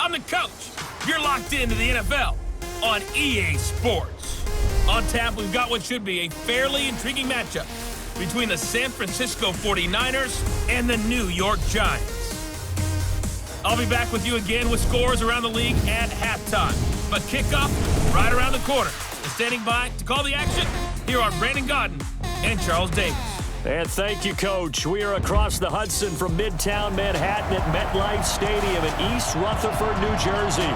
I'm the coach. You're locked into the NFL on EA Sports. On tap, we've got what should be a fairly intriguing matchup between the San Francisco 49ers and the New York Giants. I'll be back with you again with scores around the league at halftime. But kickoff right around the corner. And standing by to call the action, here are Brandon Godden and Charles Davis. And thank you, Coach. We are across the Hudson from Midtown Manhattan at MetLife Stadium in East Rutherford, New Jersey.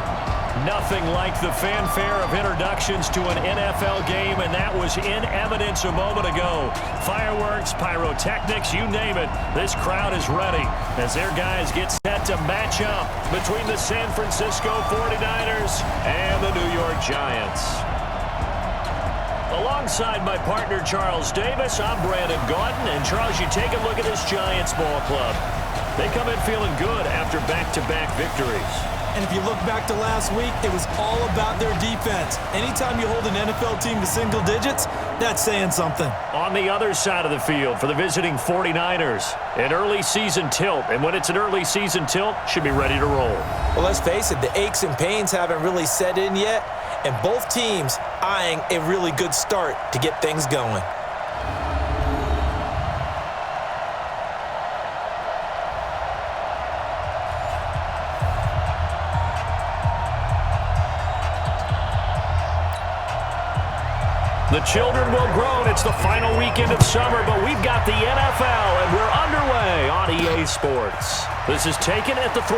Nothing like the fanfare of introductions to an NFL game, and that was in evidence a moment ago. Fireworks, pyrotechnics, you name it. This crowd is ready as their guys get set to match up between the San Francisco 49ers and the New York Giants. Alongside my partner, Charles Davis, I'm Brandon Godden. And, Charles, you take a look at this Giants ball club. They come in feeling good after back-to-back victories. And if you look back to last week, it was all about their defense. Anytime you hold an NFL team to single digits, that's saying something. On the other side of the field for the visiting 49ers, an early season tilt. And when it's an early season tilt, should be ready to roll. Well, let's face it, the aches and pains haven't really set in yet. And both teams eyeing a really good start to get things going. The children will grow, and it's the final weekend of summer, but we've got the NFL, and we're underway on EA Sports. This is taken at the 3.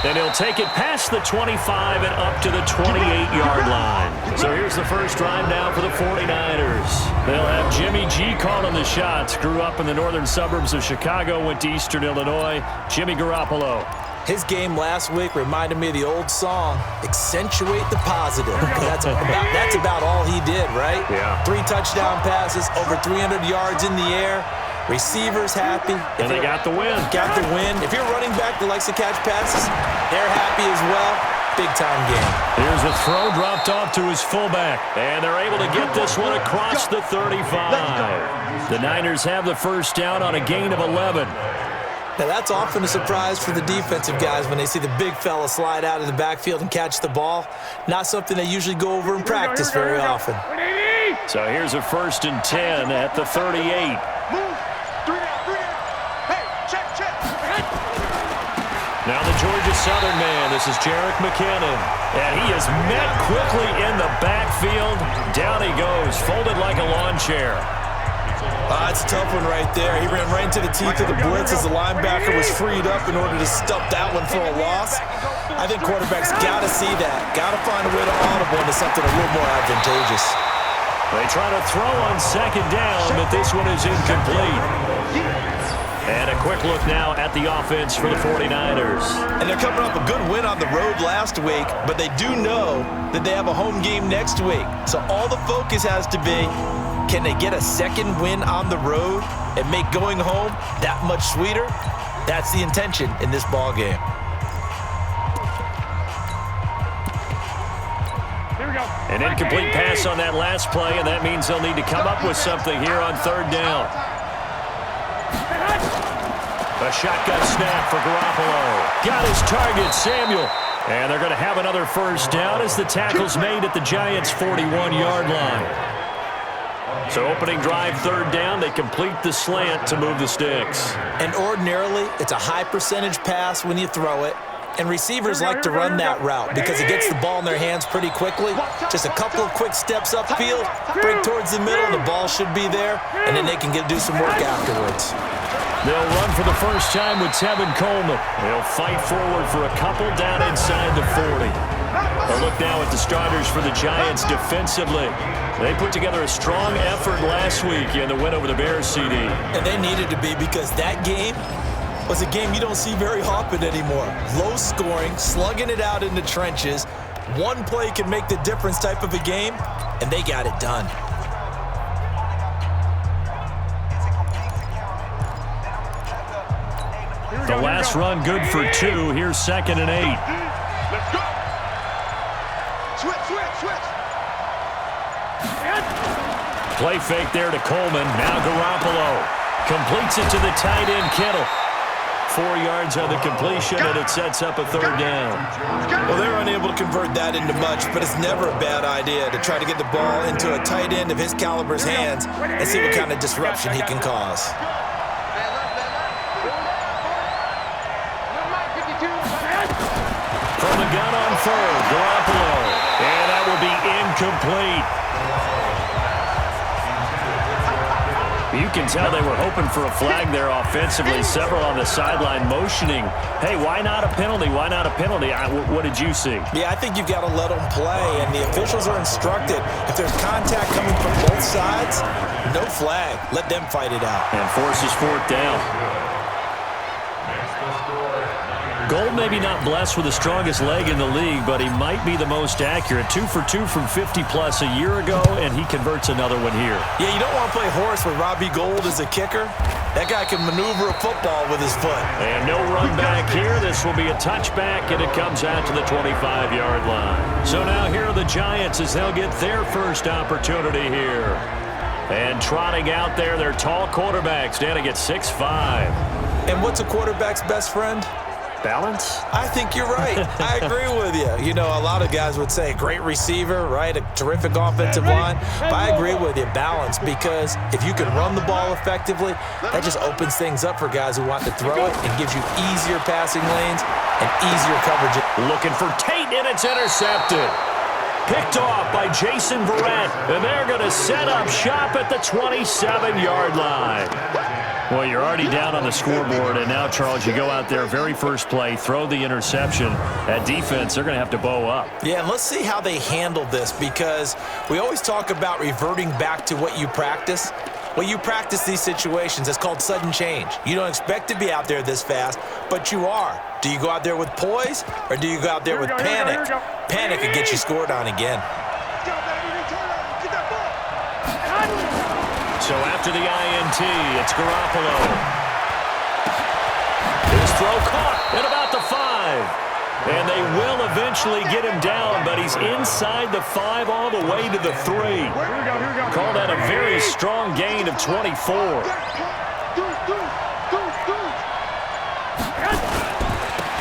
And he'll take it past the 25 and up to the 28-yard line. So here's the first drive now for the 49ers. They'll have Jimmy G calling the shots. Grew up in the northern suburbs of Chicago, went to Eastern Illinois. Jimmy Garoppolo. His game last week reminded me of the old song, Accentuate the Positive. That's about all he did, right? Yeah. 3 touchdown passes, over 300 yards in the air. Receivers happy. And they got the win. Got the win. If you're running back that likes to catch passes, they're happy as well. Big-time game. Here's a throw dropped off to his fullback. And they're able to get this one across the 35. The Niners have the first down on a gain of 11. Now, that's often a surprise for the defensive guys when they see the big fella slide out of the backfield and catch the ball. Not something they usually go over in practice very often. So here's a 1st and 10 at the 38. Now the Georgia Southern man, this is Jerick McKinnon. And he is met quickly in the backfield. Down he goes, folded like a lawn chair. It's a tough one right there. He ran right into the teeth of the blitz as the linebacker was freed up in order to stop that one for a loss. I think quarterbacks got to see that. Got to find a way to audible into something a little more advantageous. They try to throw on 2nd down, but this one is incomplete. And a quick look now at the offense for the 49ers. And they're coming off a good win on the road last week, but they do know that they have a home game next week. So all the focus has to be, can they get a second win on the road and make going home that much sweeter? That's the intention in this ball game. An incomplete pass on that last play, and that means they'll need to come up with something here on 3rd down. A shotgun snap for Garoppolo. Got his target, Samuel. And they're going to have another first down as the tackle's made at the Giants' 41-yard line. So opening drive, 3rd down, they complete the slant to move the sticks. And ordinarily, it's a high percentage pass when you throw it. And receivers like to run that route because it gets the ball in their hands pretty quickly. Just a couple of quick steps upfield, break towards the middle, the ball should be there, and then they can do some work afterwards. They'll run for the first time with Tevin Coleman. They'll fight forward for a couple down inside the 40. A look now at the starters for the Giants defensively. They put together a strong effort last week in the win over the Bears, CD. And they needed to be because that game was a game you don't see very often anymore. Low scoring, slugging it out in the trenches. One play can make the difference type of a game, and they got it done. The last run good for 2. Here's 2nd and 8. Let's go. Switch. Play fake there to Coleman. Now Garoppolo completes it to the tight end, Kittle. 4 yards on the completion, and it sets up a 3rd down. Well, they're unable to convert that into much, but it's never a bad idea to try to get the ball into a tight end of his caliber's hands and see what kind of disruption he can cause. From the gun on 3rd, Garoppolo. And that will be incomplete. You can tell they were hoping for a flag there offensively. Several on the sideline motioning, hey, why not a penalty? Why not a penalty? What did you see? Yeah, I think you've got to let them play, and the officials are instructed. If there's contact coming from both sides, no flag. Let them fight it out. And forces 4th down. Gold maybe not blessed with the strongest leg in the league, but he might be the most accurate. 2 for 2 from 50-plus a year ago, and he converts another one here. Yeah, you don't want to play horse with Robbie Gould as a kicker. That guy can maneuver a football with his foot. And no run back here. This will be a touchback, and it comes out to the 25-yard line. So now here are the Giants as they'll get their first opportunity here. And trotting out there, their tall quarterback standing at 6'5". And what's a quarterback's best friend? Balance? I think you're right. I agree with you. You know, a lot of guys would say great receiver, right? A terrific offensive line. But I agree with you, balance, because if you can run the ball effectively, that just opens things up for guys who want to throw it and gives you easier passing lanes and easier coverage. Looking for Tate, and it's intercepted. Picked off by Jason Verrett, and they're going to set up shop at the 27-yard line. Well, you're already down on the scoreboard, and now, Charles, you go out there, very first play, throw the interception. At defense, they're going to have to bow up. Yeah, and let's see how they handle this, because we always talk about reverting back to what you practice. Well, you practice these situations. It's called sudden change. You don't expect to be out there this fast, but you are. Do you go out there with poise, or do you go out there with panic? Panic could get you scored on again. So after the INT, it's Garoppolo. His throw caught at about the 5. And they will eventually get him down, but he's inside the 5 all the way to the 3. Call that a very strong gain of 24.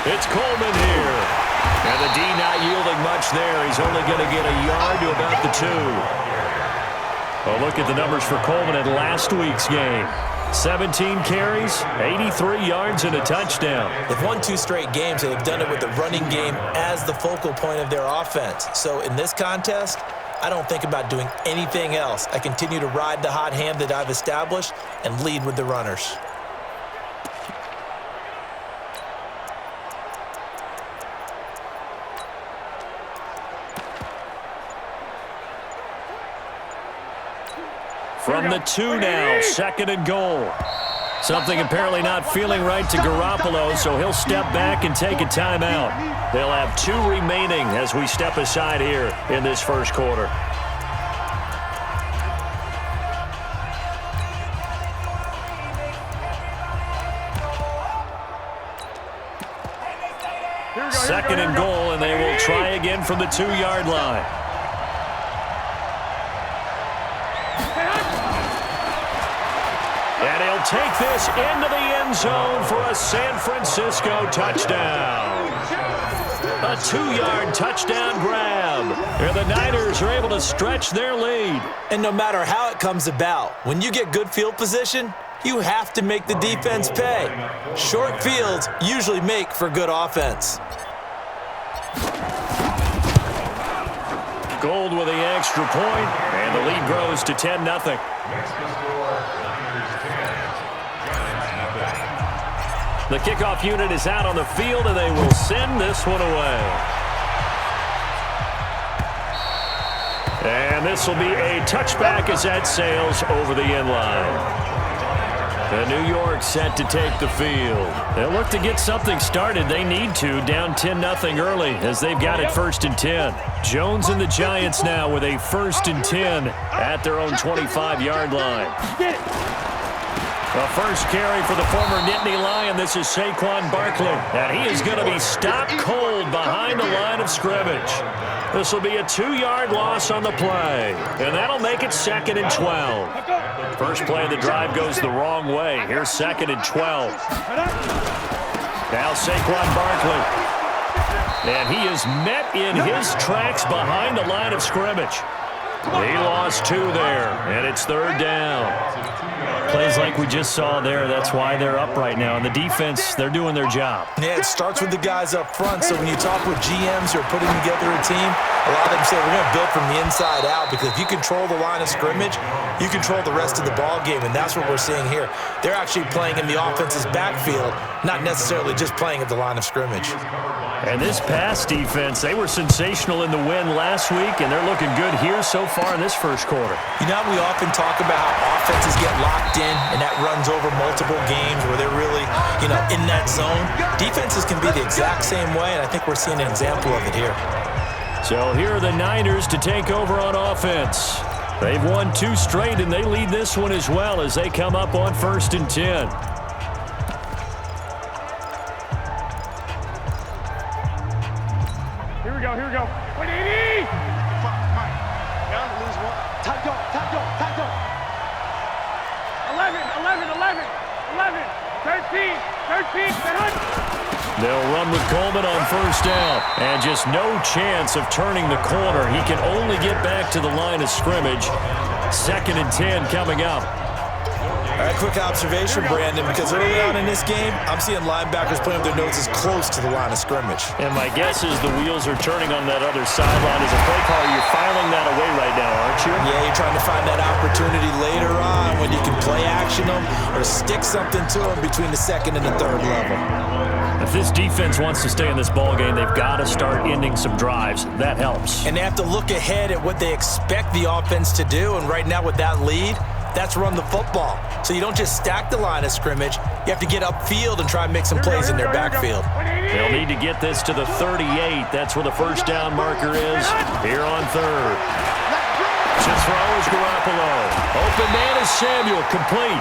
It's Coleman here. And the D not yielding much there. He's only going to get a yard to about the 2. Well, look at the numbers for Coleman in last week's game. 17 carries, 83 yards, and a touchdown. They've won 2 straight games, and they've done it with the running game as the focal point of their offense. So in this contest, I don't think about doing anything else. I continue to ride the hot hand that I've established and lead with the runners. From the 2 now, 2nd and goal. Something apparently not feeling right to Garoppolo, so he'll step back and take a timeout. They'll have 2 remaining as we step aside here in this first quarter. Second and goal, and they will try again from the 2-yard line. And he'll take this into the end zone for a San Francisco touchdown. A 2-yard touchdown grab. And the Niners are able to stretch their lead. And no matter how it comes about, when you get good field position, you have to make the defense pay. Short fields usually make for good offense. Gold with the extra point, and the lead grows to 10-0. The kickoff unit is out on the field, and they will send this one away. And this will be a touchback as that sails over the end line. The New York set to take the field. They'll look to get something started. They need to, down 10-0 early as they've got it 1st and 10. Jones and the Giants now with a 1st and 10 at their own 25-yard line. The first carry for the former Nittany Lion. This is Saquon Barkley. And he is going to be stopped cold behind the line of scrimmage. This will be a 2-yard loss on the play. And that'll make it 2nd and 12. First play of the drive goes the wrong way. Here's 2nd and 12. Now Saquon Barkley. And he is met in his tracks behind the line of scrimmage. He lost 2 there, and it's 3rd down. Plays like we just saw there, that's why they're up right now. And the defense, they're doing their job. Yeah, it starts with the guys up front. So when you talk with GMs who are putting together a team, a lot of them say we're going to build from the inside out, because if you control the line of scrimmage, you control the rest of the ball game, and that's what we're seeing here. They're actually playing in the offense's backfield, not necessarily just playing at the line of scrimmage. And this pass defense, they were sensational in the win last week, and they're looking good here so far in this first quarter. You know, we often talk about how offenses get locked in, and that runs over multiple games where they're really, in that zone. Defenses can be the exact same way, and I think we're seeing an example of it here. So here are the Niners to take over on offense. They've won 2 straight, and they lead this one as well as they come up on 1st and 10. Here we go. 180! Mike. Young, lose 1. Tight go. 11. 13. They'll run with Coleman on 1st down. And just no chance of turning the corner. He can only get back to the line of scrimmage. 2nd and 10 coming up. All right, quick observation, Brandon, because early on in this game, I'm seeing linebackers playing with their noses close to the line of scrimmage. And my guess is the wheels are turning on that other sideline. As a play caller, you're filing that away right now, aren't you? Yeah, you're trying to find that opportunity later on when you can play action them or stick something to them between the 2nd and the 3rd level. If this defense wants to stay in this ball game, they've got to start ending some drives. That helps. And they have to look ahead at what they expect the offense to do. And right now with that lead, that's run the football. So you don't just stack the line of scrimmage. You have to get upfield and try and make some plays in their backfield. They'll need to get this to the 38. That's where the 1st down marker is here on 3rd. To throw is Garoppolo. Open man is Samuel, complete.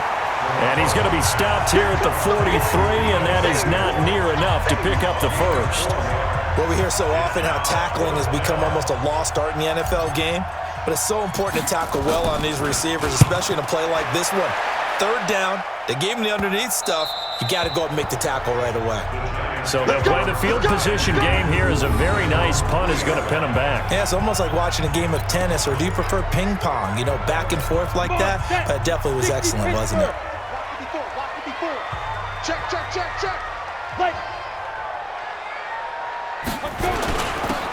And he's going to be stopped here at the 43, and that is not near enough to pick up the 1st. Well, we hear so often how tackling has become almost a lost art in the NFL game, but it's so important to tackle well on these receivers, especially in a play like this one. 3rd down, they gave him the underneath stuff. You got to go up and make the tackle right away. So they'll play the field position game here as a very nice punt is going to pin them back. Yeah, it's almost like watching a game of tennis, or do you prefer ping pong? Back and forth like that? That definitely was excellent, wasn't it? Check.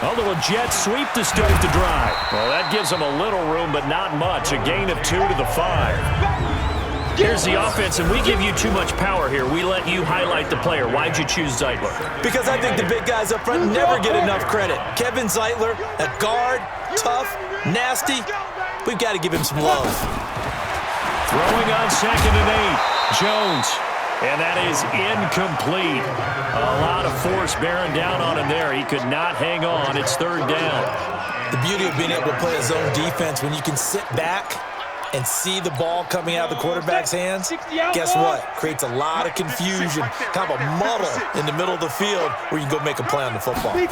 A little jet sweep to start the drive. Well, that gives them a little room, but not much. A gain of 2 to the 5. Here's the offense, and we give you too much power here. We let you highlight the player. Why'd you choose Zeitler? Because I think the big guys up front never get enough credit. Kevin Zeitler, a guard, tough, nasty. We've got to give him some love. Throwing on 2nd and 8. Jones. And that is incomplete. A lot of force bearing down on him there. He could not hang on. It's 3rd down. The beauty of being able to play a zone defense when you can sit back and see the ball coming out of the quarterback's hands, guess what? Creates a lot of confusion, kind of a muddle in the middle of the field where you can go make a play on the football. Throwing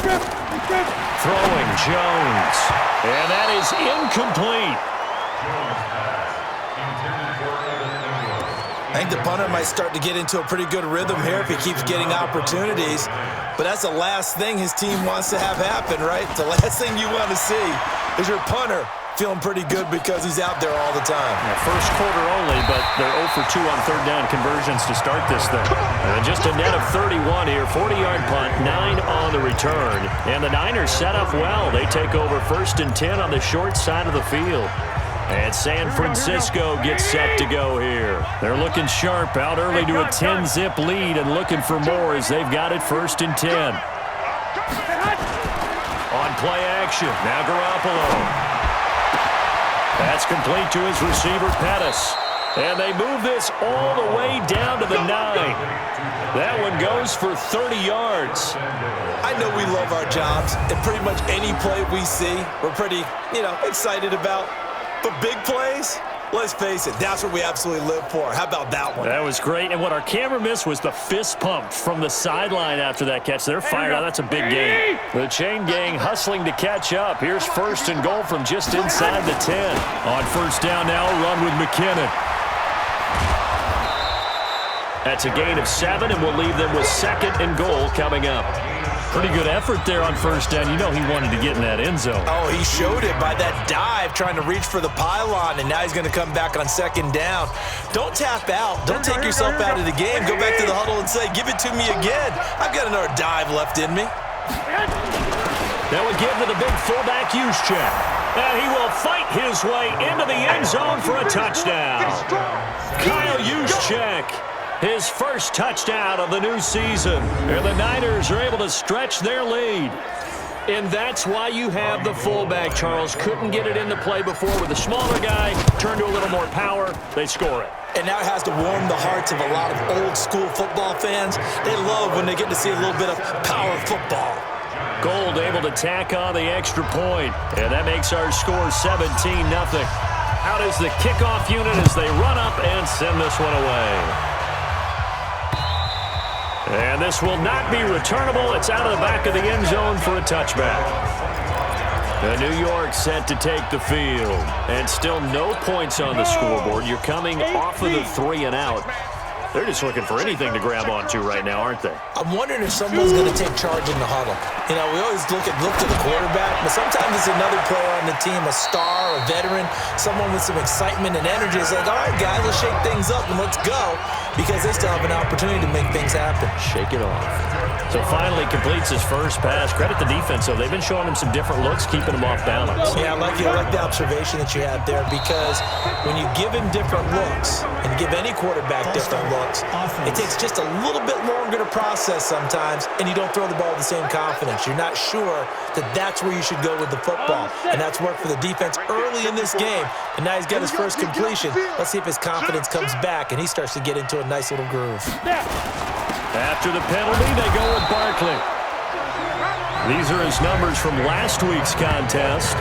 Jones. And that is incomplete. I think the punter might start to get into a pretty good rhythm here if he keeps getting opportunities. But that's the last thing his team wants to have happen, right? The last thing you want to see is your punter feeling pretty good because he's out there all the time. Yeah, first quarter only, but they're 0 for 2 on 3rd down conversions to start this thing. And just a net of 31 here, 40-yard punt, 9 on the return. And the Niners set up well. They take over 1st and 10 on the short side of the field. And San Francisco gets set to go here. They're looking sharp, out early to a 10-zip lead and looking for more as they've got it 1st and 10. On play action, now Garoppolo. That's complete to his receiver, Pettis. And they move this all the way down to the 9. That one goes for 30 yards. I know we love our jobs, and pretty much any play we see, we're pretty, excited about. But big plays, let's face it, that's what we absolutely live for. How about that one? That was great. And what our camera missed was the fist pump from the sideline after that catch. They're fired out. That's a big gain. The chain gang hustling to catch up. Here's 1st and goal from just inside the 10. On 1st down now, a run with McKinnon. That's a gain of 7, and we'll leave them with 2nd and goal coming up. Pretty good effort there on first down. You know he wanted to get in that end zone. Oh, he showed it by that dive, trying to reach for the pylon, and now he's going to come back on 2nd down. Don't tap out. Don't take yourself out of the game. Go back to the huddle and say, give it to me again. I've got another dive left in me. They will give to the big fullback Juszczyk. And he will fight his way into the end zone for a touchdown. Kyle Juszczyk, his first touchdown of the new season. And the Niners are able to stretch their lead. And that's why you have the fullback, Charles. Couldn't get it into play before with the smaller guy. Turned to a little more power. They score it. And now it has to warm the hearts of a lot of old-school football fans. They love when they get to see a little bit of power football. Gold able to tack on the extra point. And that makes our score 17-0. Out is the kickoff unit as they run up and send this one away. And this will not be returnable. It's out of the back of the end zone for a touchback. New York set to take the field. And still no points on the scoreboard. You're coming off of the 3 and out. They're just looking for anything to grab onto right now, aren't they? I'm wondering if someone's going to take charge in the huddle. You know, we always look to the quarterback, but sometimes it's another player on the team, a star, a veteran, someone with some excitement and energy. It's like, all right, guys, let's shake things up and let's go, because they still have an opportunity to make things happen. Shake it off. So finally completes his first pass. Credit the defense, though. They've been showing him some different looks, keeping him off balance. Yeah, I like the observation that you had there, because when you give him different looks and give any quarterback different looks, it takes just a little bit longer to process sometimes, and you don't throw the ball with the same confidence. You're not sure that that's where you should go with the football, and that's worked for the defense early in this game, and now he's got his first completion. Let's see if his confidence comes back, and he starts to get into a nice little groove. After the penalty, they go with Barkley. These are his numbers from last week's contest.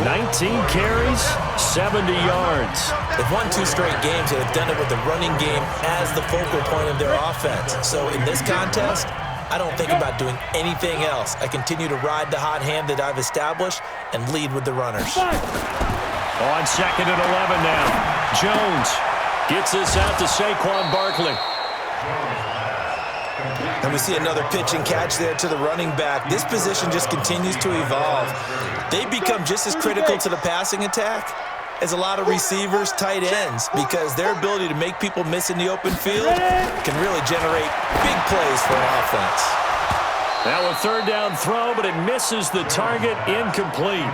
19 carries, 70 yards. They've won 2 straight games and have done it with the running game as the focal point of their offense. So in this contest, I don't think about doing anything else. I continue to ride the hot hand that I've established and lead with the runners. On 2nd and 11 now. Jones gets this out to Saquon Barkley. And we see another pitch and catch there to the running back. This position just continues to evolve. They become just as critical to the passing attack as a lot of receivers, tight ends, because their ability to make people miss in the open field can really generate big plays for an offense. Now a 3rd down throw, but it misses the target, incomplete.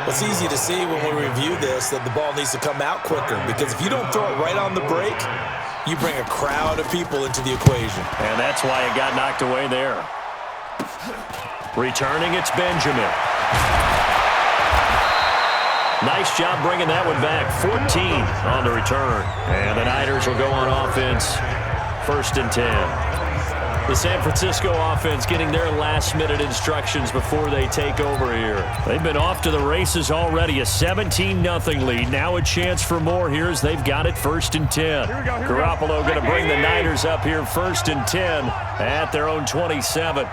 It's easy to see when we review this that the ball needs to come out quicker, because if you don't throw it right on the break, you bring a crowd of people into the equation. And that's why it got knocked away there. Returning, it's Benjamin. Nice job bringing that one back. 14 on the return. And the Niners will go on offense. 1st and 10. The San Francisco offense getting their last-minute instructions before they take over here. They've been off to the races already. A 17-0 lead. Now a chance for more here as they've got it 1st and 10. Garoppolo going to bring the Niners up here 1st and 10 at their own 27.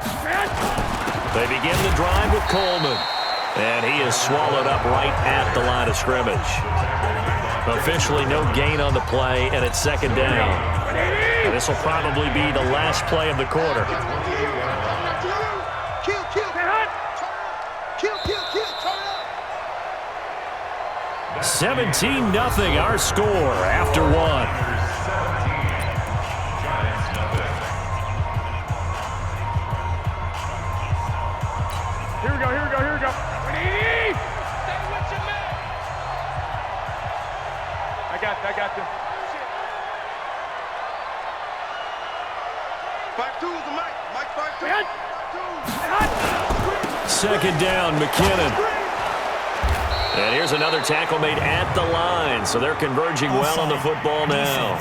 They begin the drive with Coleman. And he is swallowed up right at the line of scrimmage. Officially no gain on the play, and it's 2nd down. And this will probably be the last play of the quarter. 17-0 our score after 1. Here we go. I got this. Mike 2nd down, McKinnon. And here's another tackle made at the line, so they're converging well on the football now.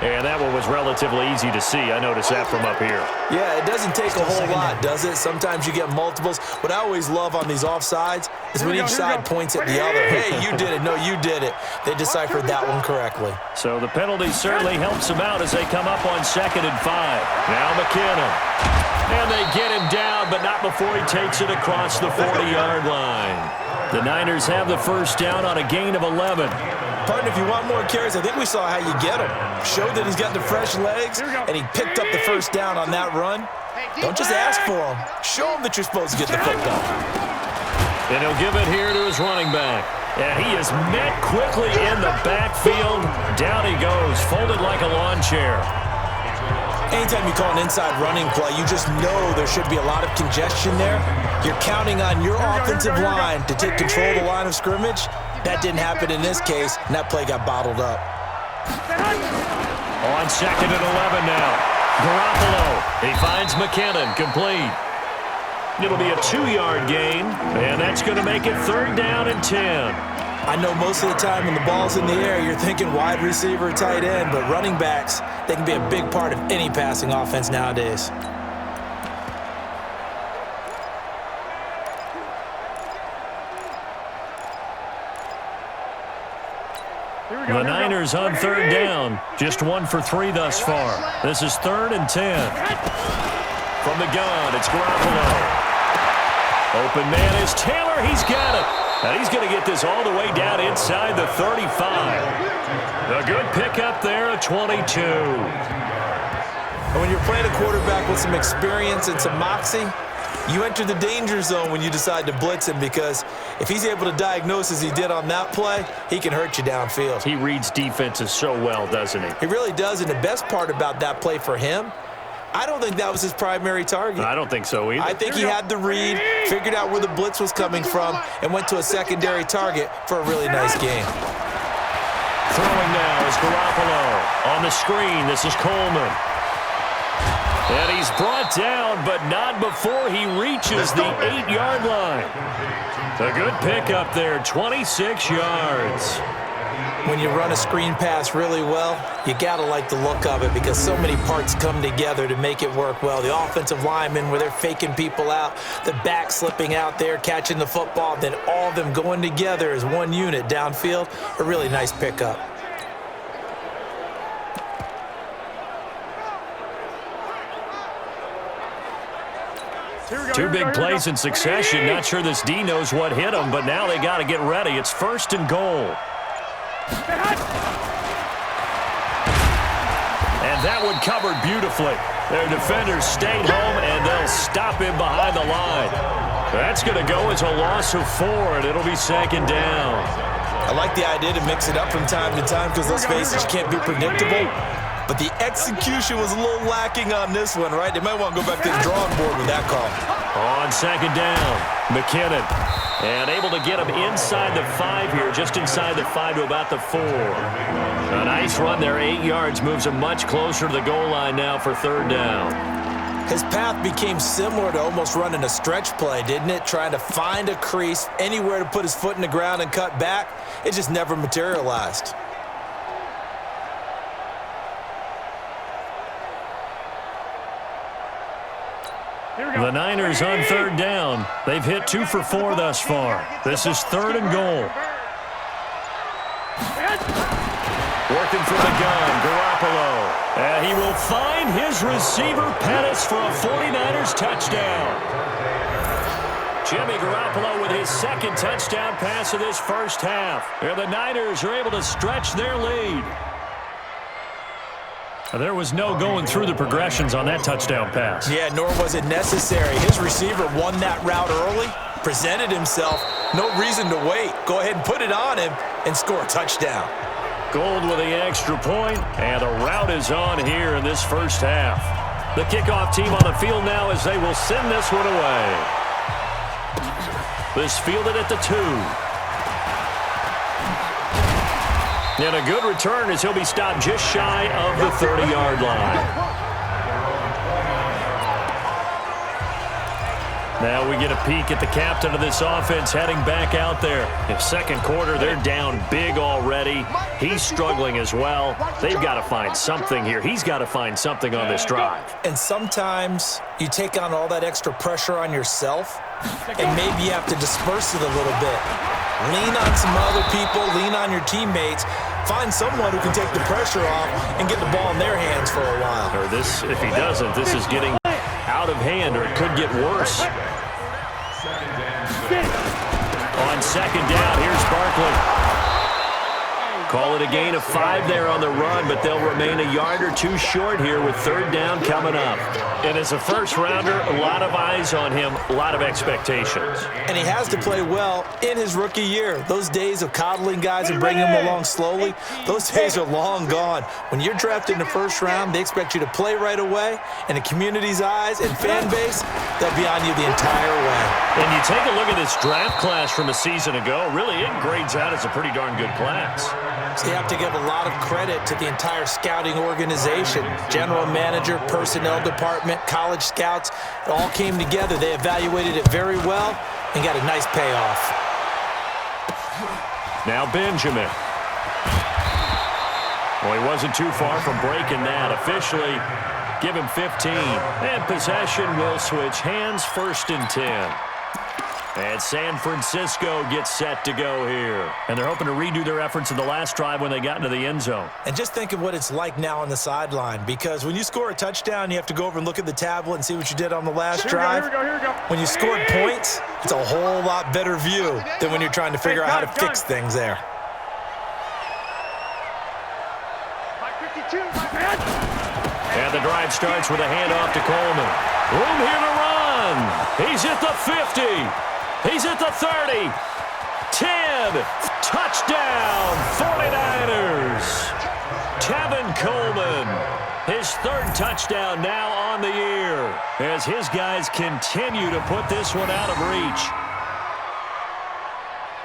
And that one was relatively easy to see. I noticed that from up here. Yeah, it doesn't take a whole lot, does it? Sometimes you get multiples. What I always love on these offsides is when each side points at the other. Hey, you did it. No, you did it. They deciphered that one correctly. So the penalty certainly helps them out as they come up on 2nd and 5. Now McKinnon. And they get him down, but not before he takes it across the 40-yard line. The Niners have the 1st down on a gain of 11. Partner, if you want more carries, I think we saw how you get them. Showed that he's got the fresh legs, and he picked up the first down on that run. Don't just ask for them. Show him that you're supposed to get the football. And he'll give it here to his running back. And he is met quickly in the backfield. Down he goes, folded like a lawn chair. Anytime you call an inside running play, you just know there should be a lot of congestion there. You're counting on your offensive line to take control of the line of scrimmage. That didn't happen in this case, and that play got bottled up. On 2nd and 11 now. Garoppolo, he finds McKinnon, complete. It'll be a 2-yard gain, and that's going to make it 3rd down and 10. I know most of the time when the ball's in the air, you're thinking wide receiver, tight end, but running backs, they can be a big part of any passing offense nowadays. The Niners on 3rd down. Just 1 for 3 thus far. This is 3rd and 10. From the gun, it's Garoppolo. Open man is Taylor. He's got it. And he's going to get this all the way down inside the 35. A good pickup there at 22. And when you're playing a quarterback with some experience and some moxie, you enter the danger zone when you decide to blitz him, because if he's able to diagnose as he did on that play, he can hurt you downfield. He reads defenses so well, doesn't he? He really does, and the best part about that play for him, I don't think that was his primary target. I don't think so either. I think he had the read, figured out where the blitz was coming from, and went to a secondary target for a really nice game. Throwing now is Garoppolo. On the screen, this is Coleman. And he's brought down, but not before he reaches the 8-yard line. A good pickup there, 26 yards. When you run a screen pass really well, you got to like the look of it, because so many parts come together to make it work well. The offensive linemen, where they're faking people out, the back slipping out there, catching the football, then all of them going together as one unit downfield. A really nice pickup. Two big plays in succession. Not sure this D knows what hit him, but now they got to get ready. It's 1st and goal. And that one covered beautifully. Their defenders stayed home, and they'll stop him behind the line. That's going to go as a loss of 4, and it'll be 2nd down. I like the idea to mix it up from time to time, because let's face it, you can't be predictable. But the execution was a little lacking on this one, right? They might want to go back to the drawing board with that call. On 2nd down, McKinnon. And able to get him inside the 5 here, just inside the 5 to about the 4. A nice run there, 8 yards, moves him much closer to the goal line now for 3rd down. His path became similar to almost running a stretch play, didn't it? Trying to find a crease, anywhere to put his foot in the ground and cut back. It just never materialized. The Niners on 3rd down. They've hit 2 for 4 thus far. This is 3rd and goal. Working from the gun, Garoppolo. And he will find his receiver, Pettis, for a 49ers touchdown. Jimmy Garoppolo with his 2nd touchdown pass of this first half. And the Niners are able to stretch their lead. There was no going through the progressions on that touchdown pass. Yeah, nor was it necessary. His receiver won that route early, presented himself, no reason to wait. Go ahead and put it on him and score a touchdown. Gold with the extra point, and the route is on here in this first half. The kickoff team on the field now as they will send this one away. This fielded at the 2. And a good return as he'll be stopped just shy of the 30-yard line. Now we get a peek at the captain of this offense heading back out there. In 2nd quarter, they're down big already. He's struggling as well. They've got to find something here. He's got to find something on this drive. And sometimes you take on all that extra pressure on yourself, and maybe you have to disperse it a little bit. Lean on some other people, lean on your teammates. Find someone who can take the pressure off and get the ball in their hands for a while. Or this, if he doesn't, this is getting out of hand, or it could get worse. On 2nd down, here's Barkley. Call it a gain of 5 there on the run, but they'll remain a yard or two short here with third down coming up. And as a first-rounder, a lot of eyes on him, a lot of expectations. And he has to play well in his rookie year. Those days of coddling guys and bringing them along slowly, those days are long gone. When you're drafted in the first round, they expect you to play right away, and the community's eyes and fan base, they'll be on you the entire way. And you take a look at this draft class from a season ago, really it grades out as a pretty darn good class. So you have to give a lot of credit to the entire scouting organization. General manager, personnel department, college scouts, it all came together. They evaluated it very well and got a nice payoff. Now Benjamin. Well, he wasn't too far from breaking that. Officially, give him 15. And possession will switch hands, 1st and 10. And San Francisco gets set to go here. And they're hoping to redo their efforts in the last drive when they got into the end zone. And just think of what it's like now on the sideline, because when you score a touchdown, you have to go over and look at the tablet and see what you did on the last drive. Here we go. When you scored points, it's a whole lot better view than when you're trying to figure out how to fix things there. And the drive starts with a handoff to Coleman. Room here to run. He's at the 50. He's at the 30. 10. Touchdown, 49ers. Tevin Coleman. His 3rd touchdown now on the year as his guys continue to put this one out of reach.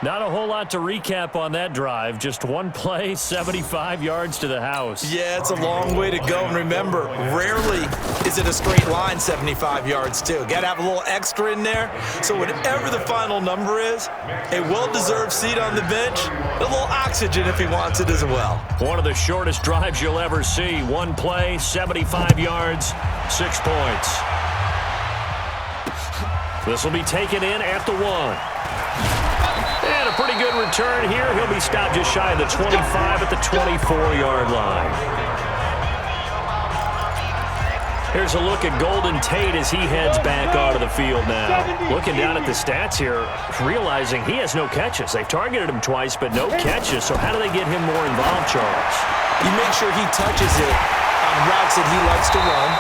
Not a whole lot to recap on that drive. Just one play, 75 yards to the house. Yeah, it's a long way to go. And remember, rarely is it a straight line 75 yards, too. Got to have a little extra in there. So whatever the final number is, a well-deserved seat on the bench, a little oxygen if he wants it as well. One of the shortest drives you'll ever see. One play, 75 yards, 6 points. This will be taken in at the 1. And a pretty good return here. He'll be stopped just shy of the 25 at the 24-yard line. Here's a look at Golden Tate as he heads back onto the field now. Looking down at the stats here, realizing he has no catches. They've targeted him twice, but no catches. So how do they get him more involved, Charles? You make sure he touches it on routes that he likes to run.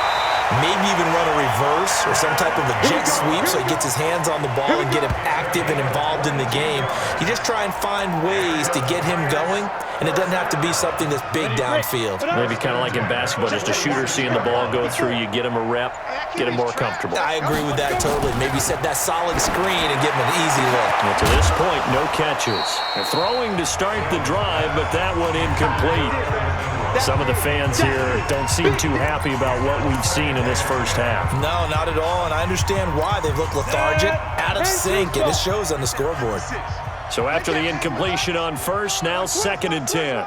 Maybe even run a reverse or some type of a jet sweep so he gets his hands on the ball and get him active and involved in the game. You just try and find ways to get him going, and it doesn't have to be something that's big downfield. Maybe kind of like in basketball, just a shooter seeing the ball go through, you get him a rep, get him more comfortable. I agree with that totally. Maybe set that solid screen and give him an easy look. Well, to this point, no catches. They're throwing to start the drive, but that one incomplete. Some of the fans here don't seem too happy about what we've seen in this first half. No, not at all, and I understand why. They've looked lethargic, out of sync, and it shows on the scoreboard. So after the incompletion on 1st, now 2nd and 10.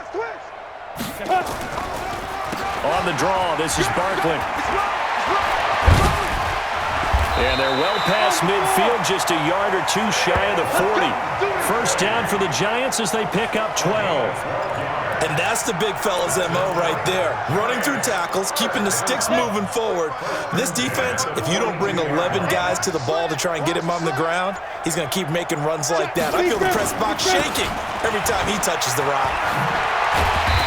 On the draw, this is Barkley. And they're well past midfield, just a yard or two shy of the 40. First down for the Giants as they pick up 12. And that's the big fella's MO right there. Running through tackles, keeping the sticks moving forward. This defense, if you don't bring 11 guys to the ball to try and get him on the ground, he's going to keep making runs like that. I feel the press box shaking every time he touches the rock.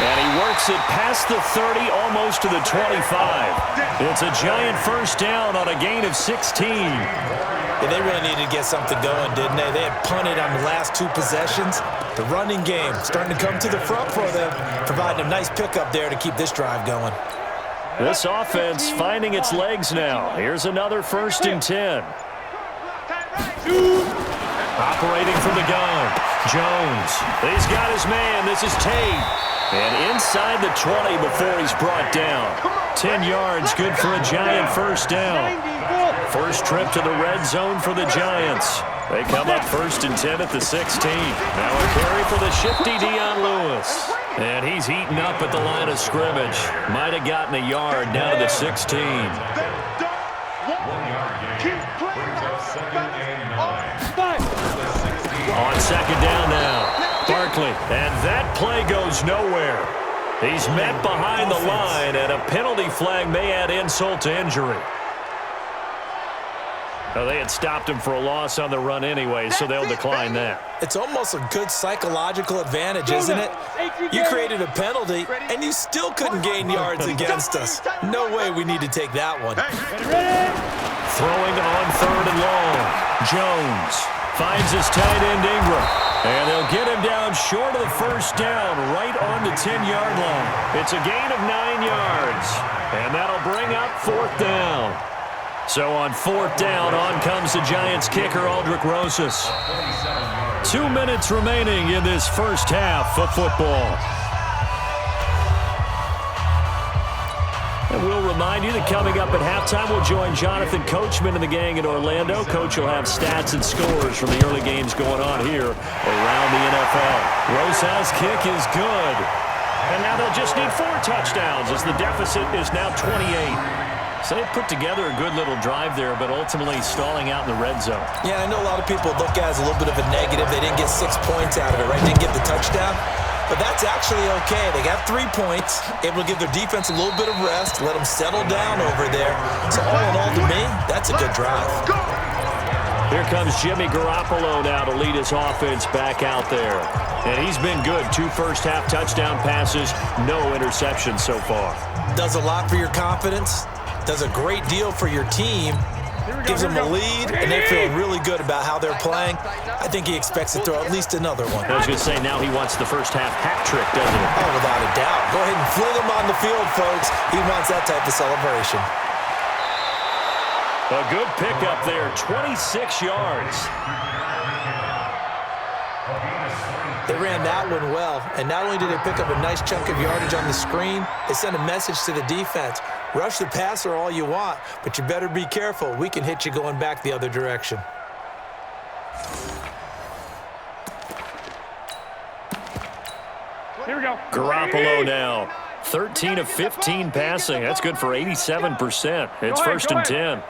And he works it past the 30, almost to the 25. It's a Giant first down on a gain of 16. Yeah, they really needed to get something going, didn't they? They had punted on the last 2 possessions. The running game starting to come to the front for them, providing a nice pickup there to keep this drive going. This offense finding its legs now. Here's another 1st and 10. Operating from the gun, Jones. He's got his man. This is Tate. And inside the 20 before he's brought down. 10 yards, good for a Giant first down. First trip to the red zone for the Giants. They come up 1st and 10 at the 16. Now a carry for the shifty Dion Lewis. And he's eaten up at the line of scrimmage. Might have gotten a yard down to the 16. On 2nd down now. Barkley, and that play goes nowhere. He's met behind the line, and a penalty flag may add insult to injury. Well, they had stopped him for a loss on the run anyway, so they'll decline that. It's almost a good psychological advantage, isn't it? You created a penalty, and you still couldn't gain yards against us. No way we need to take that one. Throwing on 3rd and long. Jones finds his tight end Ingram. And they'll get him down short of the first down, right on the 10-yard line. It's a gain of 9 yards. And that'll bring up 4th down. So on 4th down, on comes the Giants kicker, Aldrick Rosas. 2 minutes remaining in this first half of football. And we'll remind you that coming up at halftime, we'll join Jonathan Coachman and the gang in Orlando. Coach will have stats and scores from the early games going on here around the NFL. Rosas' kick is good. And now they'll just need 4 touchdowns as the deficit is now 28. So they put together a good little drive there, but ultimately stalling out in the red zone. Yeah, I know a lot of people look at it as a little bit of a negative. They didn't get 6 points out of it, right? Didn't get the touchdown. But that's actually okay. They got 3 points, able to give their defense a little bit of rest, let them settle down over there. So all in all, to me, that's a good drive. Here comes Jimmy Garoppolo now to lead his offense back out there. And he's been good. 2 first-half touchdown passes, no interceptions so far. Does a lot for your confidence. Does a great deal for your team. Gives them a lead, and they feel really good about how they're playing. I think he expects to throw at least another one. I was going to say, now he wants the first-half hat trick, doesn't he? Oh, without a doubt. Go ahead and fling him on the field, folks. He wants that type of celebration. A good pickup there, 26 yards. They ran that one well, and not only did they pick up a nice chunk of yardage on the screen, they sent a message to the defense. Rush the passer all you want, but you better be careful. We can hit you going back the other direction. Here we go. Garoppolo now. 13 of 15 passing. That's good for 87%. It's 1st and 10.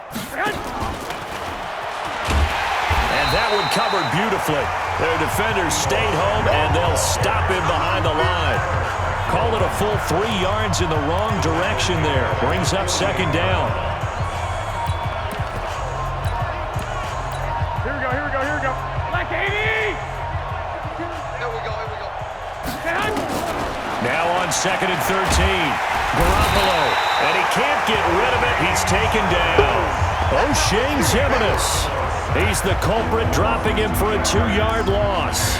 And that one covered beautifully. Their defenders stayed home, and they'll stop him behind the line. Call it a full 3 yards in the wrong direction there. Brings up 2nd down. Here we go, here we go, here we go. Like 80! Here we go, here we go. Now on 2nd and 13. Garoppolo. And he can't get rid of it. He's taken down. O'Shane Ximines. He's the culprit, dropping him for a 2-yard loss.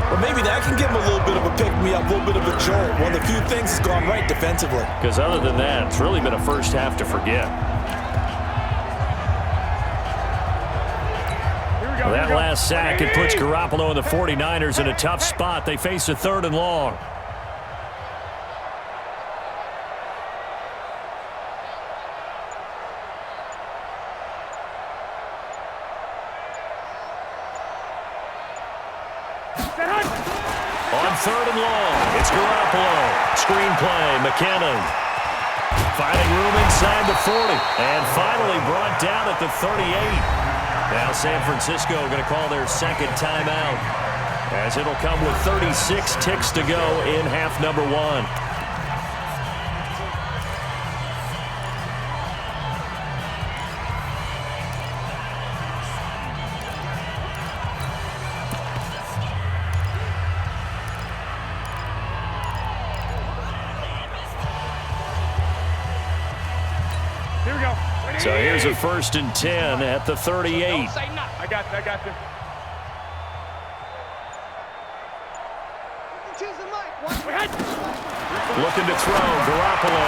Well, maybe that can give him a little bit of a pick-me-up, a little bit of a jolt. One of the few things that's gone right defensively. Because other than that, it's really been a first half to forget. Well, that last sack, it puts Garoppolo and the 49ers in a tough spot. They face a 3rd and long. On 3rd and long, it's Garoppolo. Screen play, McKinnon. Finding room inside the 40. And finally brought down at the 38. Now San Francisco going to call their 2nd timeout, as it'll come with 36 ticks to go in half number 1. So here's a 1st and 10 at the 38. I got you, I got you. Looking to throw, Garoppolo.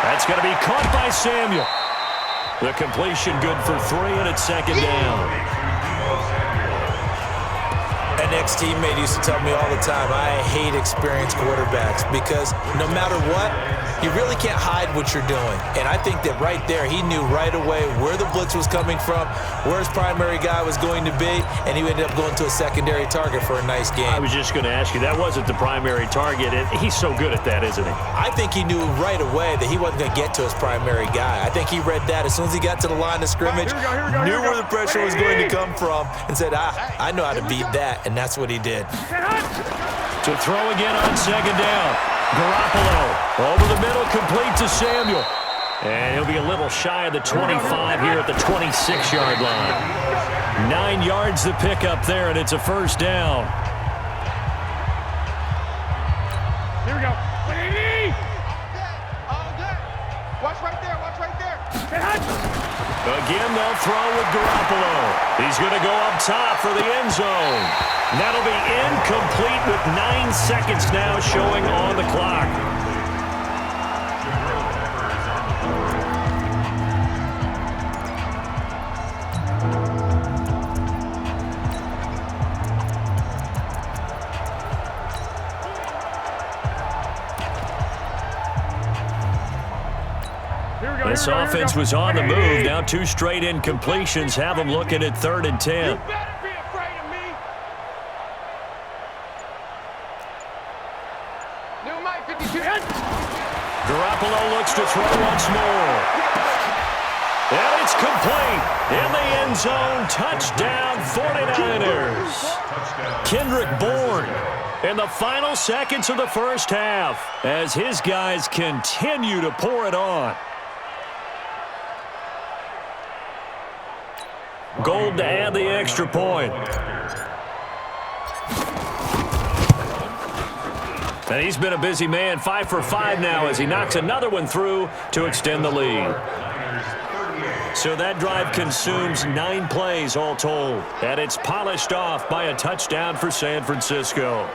That's going to be caught by Samuel. The completion good for 3, and it's 2nd down. An ex-teammate used to tell me all the time, I hate experienced quarterbacks because no matter what, you really can't hide what you're doing. And I think that right there, he knew right away where the blitz was coming from, where his primary guy was going to be, and he ended up going to a secondary target for a nice game. I was just going to ask you, that wasn't the primary target. He's so good at that, isn't he? I think he knew right away that he wasn't going to get to his primary guy. I think he read that as soon as he got to the line of scrimmage, knew where the pressure was going to come from, and said, I know how to beat that, and that's what he did. To throw again on 2nd down. Garoppolo over the middle, complete to Samuel. And he'll be a little shy of the 25 here at the 26-yard line. 9 yards to pick up there, and it's a first down. Here we go. 180. All good. Watch right there. Watch right there. Again, they'll throw with Garoppolo. He's going to go up top for the end zone. That'll be incomplete with 9 seconds now showing on the clock. This offense was on the move. Now 2 straight incompletions have them looking at 3rd and 10. You better be afraid of me. New Mike 52. Garoppolo looks to throw once more. And it's complete. In the end zone. Touchdown 49ers. Kendrick Bourne in the final seconds of the first half as his guys continue to pour it on. Gold to add the extra point. And he's been a busy man, 5 for 5 now as he knocks another one through to extend the lead. So that drive consumes 9 plays all told. And it's polished off by a touchdown for San Francisco.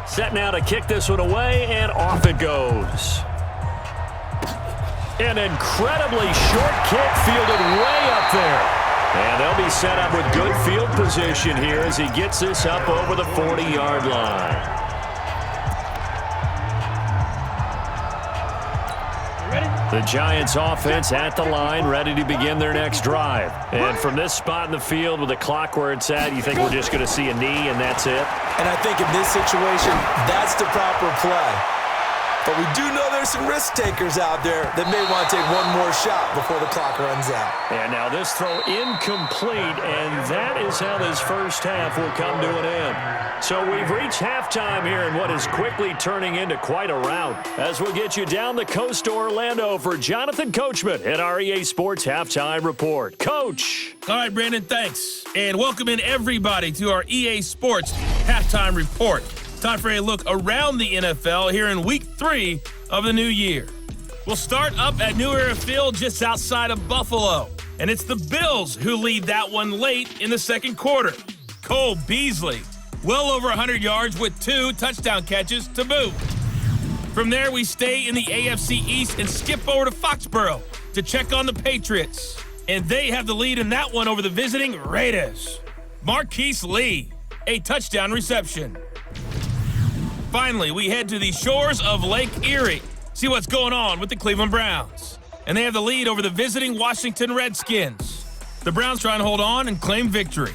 Set now to kick this one away, and off it goes. An incredibly short kick fielded way up there. And they'll be set up with good field position here as he gets this up over the 40-yard line. The Giants offense at the line, ready to begin their next drive. And from this spot in the field with the clock where it's at, you think we're just going to see a knee and that's it? And I think in this situation, that's the proper play. But we do know there's some risk takers out there that may want to take one more shot before the clock runs out. And now this throw incomplete, and that is how this first half will come to an end. So we've reached halftime here in what is quickly turning into quite a rout. As we'll get you down the coast to Orlando for Jonathan Coachman at our EA Sports Halftime Report. Coach! All right, Brandon, thanks. And welcome in everybody to our EA Sports Halftime Report. Time for a look around the NFL here in Week 3 of the new year. We'll start up at New Era Field just outside of Buffalo. And it's the Bills who lead that one late in the second quarter. Cole Beasley, well over 100 yards with 2 touchdown catches to boot. From there, we stay in the AFC East and skip over to Foxborough to check on the Patriots. And they have the lead in that one over the visiting Raiders. Marquise Lee, a touchdown reception. Finally, we head to the shores of Lake Erie, see what's going on with the Cleveland Browns. And they have the lead over the visiting Washington Redskins. The Browns trying to hold on and claim victory.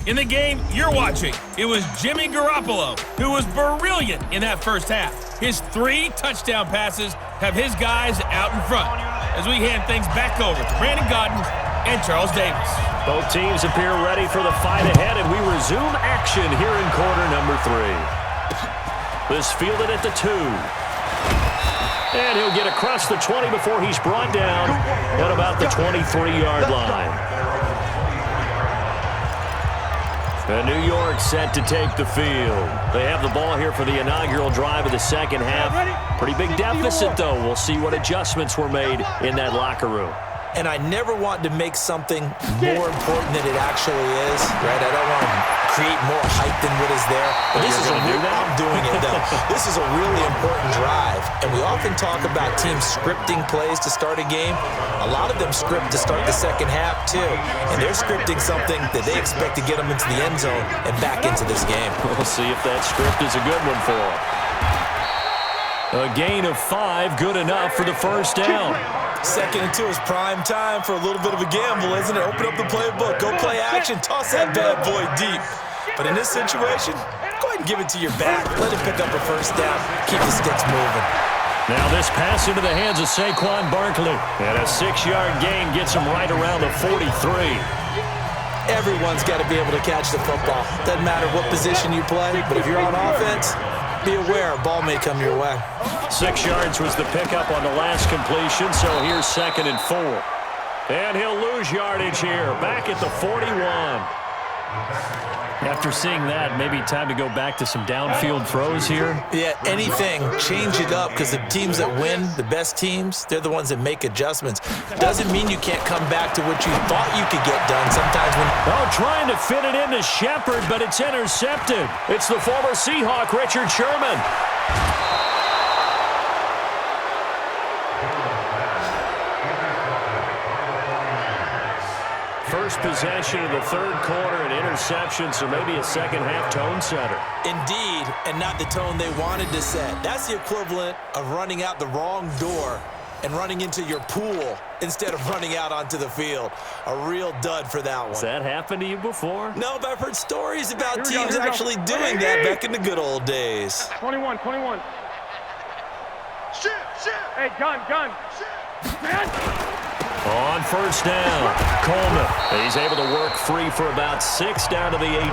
In the game you're watching, it was Jimmy Garoppolo who was brilliant in that first half. His 3 touchdown passes have his guys out in front. As we hand things back over to Brandon Godden and Charles Davis. Both teams appear ready for the fight ahead, and we resume action here in quarter number 3. This fielded at the 2. And he'll get across the 20 before he's brought down at about the 23-yard line. And New York set to take the field. They have the ball here for the inaugural drive of the second half. Pretty big deficit, though. We'll see what adjustments were made in that locker room. And I never want to make something more important than it actually is, right? I don't want to create more hype than what is there. But this is I'm doing it, though. This is a really important drive. And we often talk about teams scripting plays to start a game. A lot of them script to start the second half, too. And they're scripting something that they expect to get them into the end zone and back into this game. We'll see if that script is a good one for them. A gain of 5, good enough for the first down. 2nd and 2 is prime time for a little bit of a gamble, isn't it? Open up the playbook, go play action, toss that bad boy deep. But in this situation, go ahead and give it to your back. Let him pick up a first down, keep the sticks moving. Now this pass into the hands of Saquon Barkley. And a 6-yard gain gets him right around the 43. Everyone's got to be able to catch the football. Doesn't matter what position you play, but if you're on offense, be aware a ball may come your way. 6 yards was the pickup on the last completion, so here's 2nd and 4. And he'll lose yardage here, back at the 41. After seeing that, maybe time to go back to some downfield throws here. Yeah, anything. Change it up, because the teams that win, the best teams, they're the ones that make adjustments. Doesn't mean you can't come back to what you thought you could get done sometimes when... Oh, trying to fit it into Shepard, but it's intercepted. It's the former Seahawk, Richard Sherman. First possession of the 3rd quarter, an interception, so maybe a second-half tone setter. Indeed, and not the tone they wanted to set. That's the equivalent of running out the wrong door and running into your pool instead of running out onto the field. A real dud for that one. Has that happened to you before? No, but I've heard stories about teams actually doing that back in the good old days. 21. Shit. Hey, gun. On first down, Coleman. He's able to work free for about 6 down to the 18.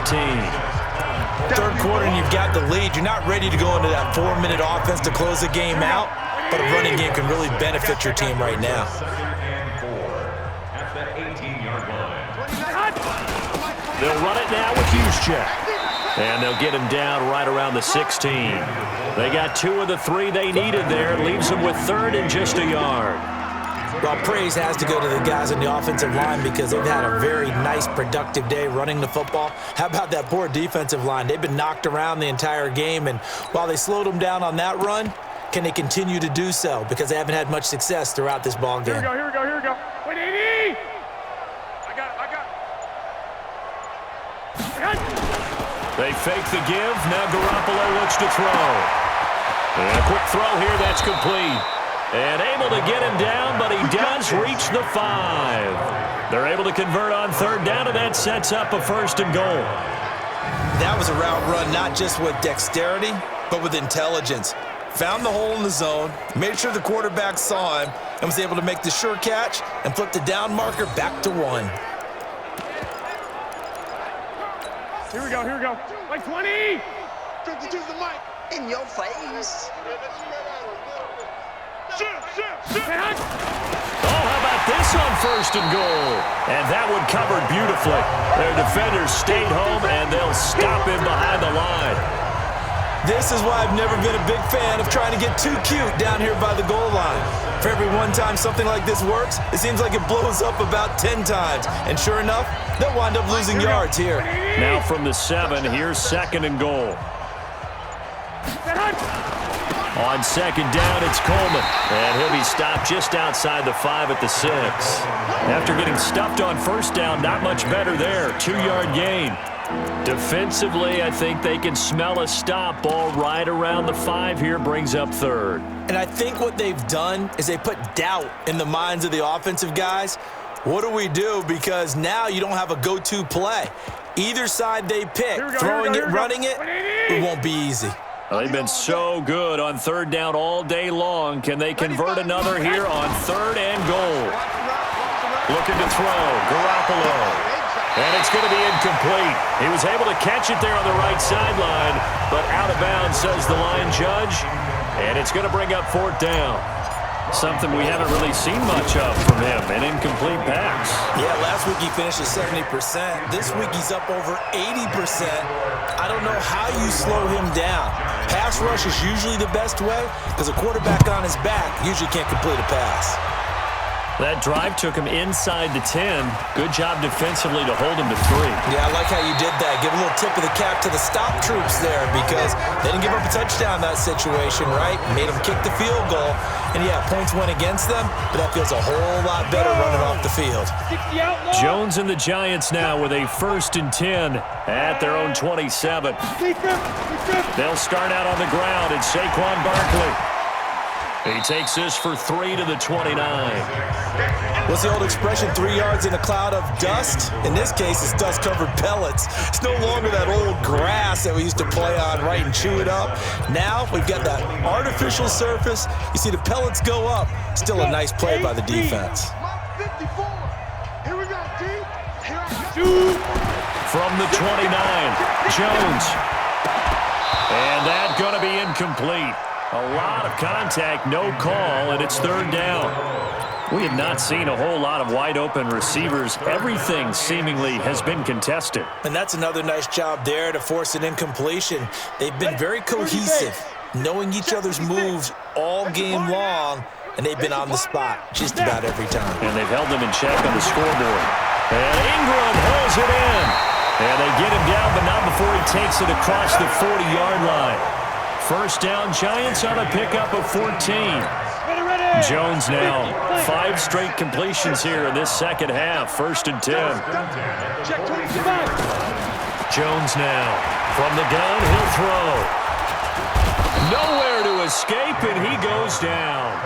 3rd quarter and you've got the lead. You're not ready to go into that 4-minute offense to close the game out, but a running game can really benefit your team right now. They'll run it now with Juszczyk. And they'll get him down right around the 16. They got 2 of the 3 they needed there. Leaves them with 3rd and just a yard. Well, praise has to go to the guys on the offensive line because they've had a very nice, productive day running the football. How about that poor defensive line? They've been knocked around the entire game, and while they slowed them down on that run, can they continue to do so? Because they haven't had much success throughout this ball game. Here we go. Wait, 80! I got it. They fake the give. Now Garoppolo looks to throw. And a quick throw here. That's complete. And able to get him down, but he does reach the 5. They're able to convert on 3rd down, and that sets up a 1st and goal. That was a route run not just with dexterity, but with intelligence. Found the hole in the zone, made sure the quarterback saw him, and was able to make the sure catch and flip the down marker back to 1. Here we go. Like 20! 52 the mic. In your face. Oh, how about this on 1st and goal? And that one covered beautifully. Their defenders stayed home, and they'll stop him behind the line. This is why I've never been a big fan of trying to get too cute down here by the goal line. For every one time something like this works, it seems like it blows up about 10 times. And sure enough, they'll wind up losing yards here. Now from the 7, here's 2nd and goal. On 2nd down, it's Coleman. And he'll be stopped just outside the 5 at the 6. After getting stuffed on 1st down, not much better there. 2-yard gain. Defensively, I think they can smell a stop. Ball right around the 5 here, brings up 3rd. And I think what they've done is they put doubt in the minds of the offensive guys. What do we do? Because now you don't have a go-to play. Either side they pick, throwing it, running it, it won't be easy. Well, they've been so good on 3rd down all day long. Can they convert another here on 3rd and goal? Looking to throw, Garoppolo. And it's going to be incomplete. He was able to catch it there on the right sideline, but out of bounds, says the line judge. And it's going to bring up 4th down. Something we haven't really seen much of from him, an incomplete pass. Yeah, last week he finished at 70%. This week he's up over 80%. I don't know how you slow him down. Pass rush is usually the best way because a quarterback on his back usually can't complete a pass. That drive took him inside the 10. Good job defensively to hold him to 3. Yeah, I like how you did that. Give a little tip of the cap to the stop troops there because they didn't give up a touchdown in that situation, right? Made them kick the field goal. And, yeah, points went against them, but that feels a whole lot better running off the field. Jones and the Giants now with a 1st and 10 at their own 27. They'll start out on the ground, and Saquon Barkley. He takes this for 3 to the 29. What's the old expression, 3 yards in a cloud of dust? In this case, it's dust-covered pellets. It's no longer that old grass that we used to play on, right, and chew it up. Now we've got that artificial surface. You see the pellets go up. Still a nice play by the defense. Here we go, D. Here I go. From the 29, Jones. And that's going to be incomplete. A lot of contact, no call, and it's third down. We have not seen a whole lot of wide-open receivers. Everything seemingly has been contested. And that's another nice job there to force an incompletion. They've been very cohesive, knowing each other's moves all game long, and they've been on the spot just about every time. And they've held them in check on the scoreboard. And Ingram holds it in. And they get him down, but not before he takes it across the 40-yard line. First down, Giants on a pickup of 14. Jones now, 5 straight completions here in this second half. First and 10. Jones now, from the gun, he'll throw. Nowhere to escape, and he goes down.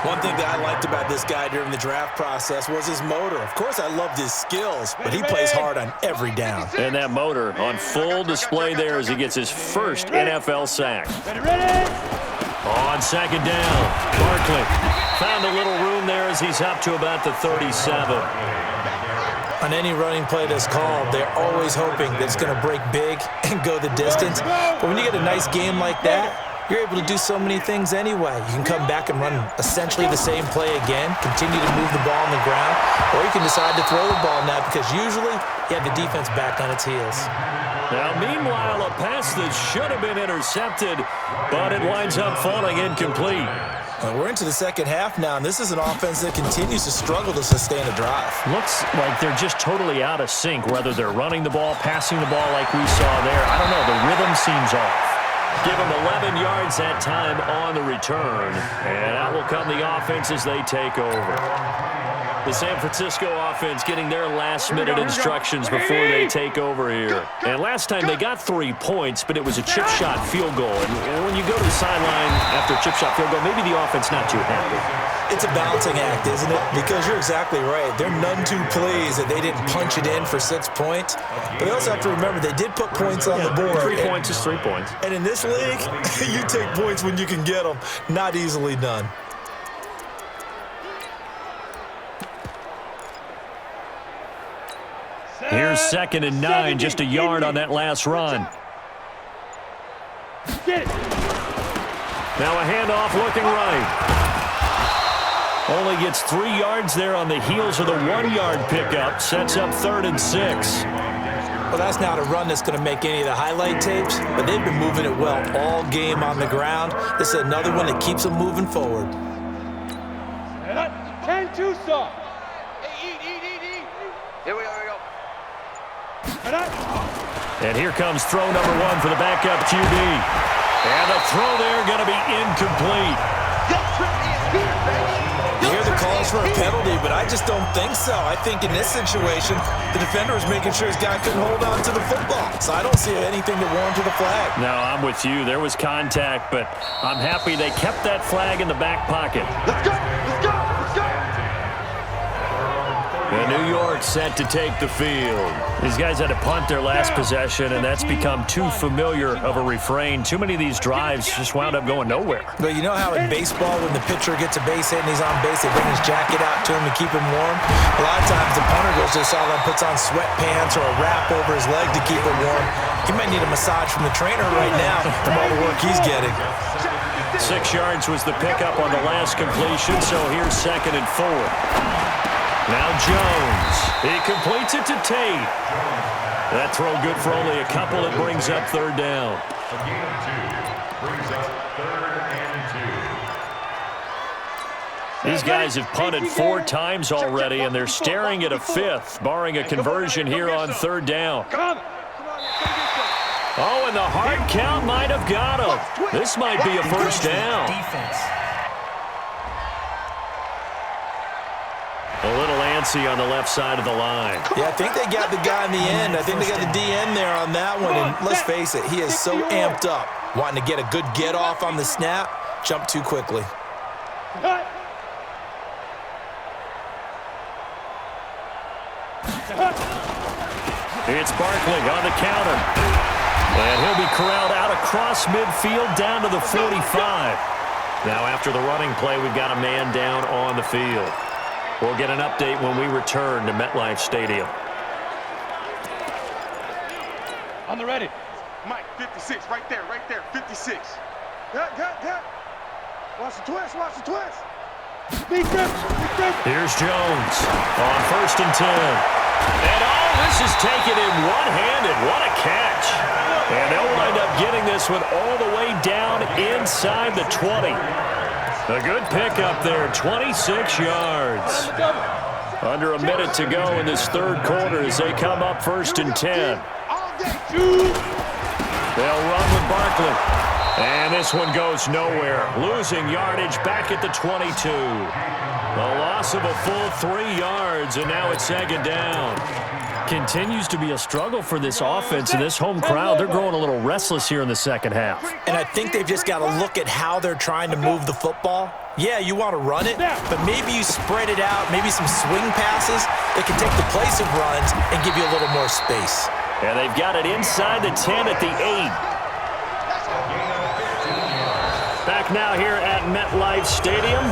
One thing that I liked about this guy during the draft process was his motor. Of course, I loved his skills, but he plays hard on every down. And that motor on full display there as he gets his first NFL sack. On second down, Barkley found a little room there as he's up to about the 37. On any running play that's called, they're always hoping that it's going to break big and go the distance. But when you get a nice game like that, you're able to do so many things anyway. You can come back and run essentially the same play again, continue to move the ball on the ground, or you can decide to throw the ball now because usually you have the defense back on its heels. Now, meanwhile, a pass that should have been intercepted, but it winds up falling incomplete. We're into the second half now, and this is an offense that continues to struggle to sustain a drive. Looks like they're just totally out of sync, whether they're running the ball, passing the ball like we saw there. I don't know. The rhythm seems off. Give them 11 yards that time on the return. And out will come the offense as they take over. The San Francisco offense getting their last-minute instructions before they take over here. And last time they got 3 points, but it was a chip shot field goal. And when you go to the sideline after a chip shot field goal, maybe the offense not too happy. It's a balancing act, isn't it? Because you're exactly right. They're none too pleased that they didn't punch it in for 6 points. But they also have to remember they did put points on the board. 3 points is 3 points. And in this league, you take points when you can get them. Not easily done. Here's 2nd and 9, just a yard on that last run. Now a handoff looking right. Only gets 3 yards there on the heels of the 1-yard pickup. Sets up 3rd and 6. Well, that's not a run that's going to make any of the highlight tapes, but they've been moving it well all game on the ground. This is another one that keeps them moving forward. 10-2 stop. Here we go, here we go. And here comes throw number 1 for the backup QB. And the throw there going to be incomplete. You hear the calls for a penalty, but I just don't think so. I think in this situation, the defender was making sure his guy couldn't hold on to the football. So I don't see anything to warrant a flag. No, I'm with you. There was contact, but I'm happy they kept that flag in the back pocket. Let's go, let's go, let's go. And New York set to take the field. These guys had to punt their last possession, and that's become too familiar of a refrain. Too many of these drives just wound up going nowhere. But you know how in baseball, when the pitcher gets a base hit and he's on base, they bring his jacket out to him to keep him warm? A lot of times the punter goes to the sideline, puts on sweatpants or a wrap over his leg to keep him warm. He might need a massage from the trainer right now from all the work he's getting. 6 yards was the pickup on the last completion, so here's 2nd and 4. Now Jones. He completes it to Tate. That throw good for only a couple. It brings up 3rd down. These guys have punted 4 times already, and they're staring at a 5th, barring a conversion here on 3rd down. Oh, and the hard count might have got him. This might be a first down. A little antsy on the left side of the line. Yeah, I think they got the guy in the end. I think they got the DN there on that one. And let's face it, he is so amped up, wanting to get a good get-off on the snap, jump too quickly. It's Barkley on the counter. And he'll be corralled out across midfield down to the 45. Now after the running play, we've got a man down on the field. We'll get an update when we return to MetLife Stadium. On the ready. Mike, 56, right there, 56. Good. Watch the twist, Here's Jones on 1st and 10. And this is taken in one-handed. What a catch. And they'll wind up getting this one all the way down inside the 20. A good pickup there, 26 yards. Under a minute to go in this third quarter as they come up 1st and 10. They'll run with Barkley. And this one goes nowhere. Losing yardage back at the 22. A loss of a full 3 yards, and now it's 2nd down. Continues to be a struggle for this offense, and this home crowd, they're growing a little restless here in the second half. And I think they've just got to look at how they're trying to move the football. Yeah, you want to run it, but maybe you spread it out, maybe some swing passes that can take the place of runs and give you a little more space. And they've got it inside the 10 at the 8. Back now here at MetLife Stadium.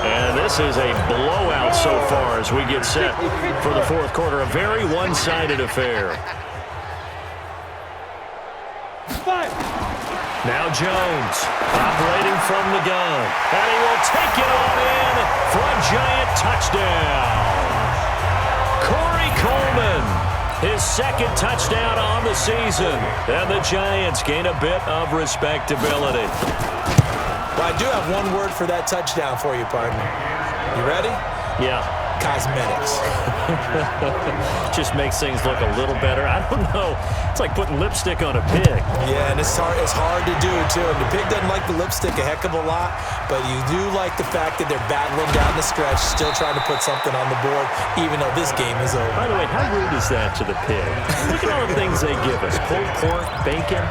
And this is a blowout so far as we get set for the fourth quarter. A very one-sided affair. Now Jones operating from the gun. And he will take it on in for a giant touchdown. Corey Coleman, his 2nd touchdown on the season. And the Giants gain a bit of respectability. Well, I do have one word for that touchdown for you, partner. You ready? Yeah. Cosmetics. Just makes things look a little better. I don't know. It's like putting lipstick on a pig. Yeah, and it's hard to do, too. And the pig doesn't like the lipstick a heck of a lot, but you do like the fact that they're battling down the stretch, still trying to put something on the board, even though this game is over. By the way, how rude is that to the pig? Look at all the things they give us. Pulled pork, bacon.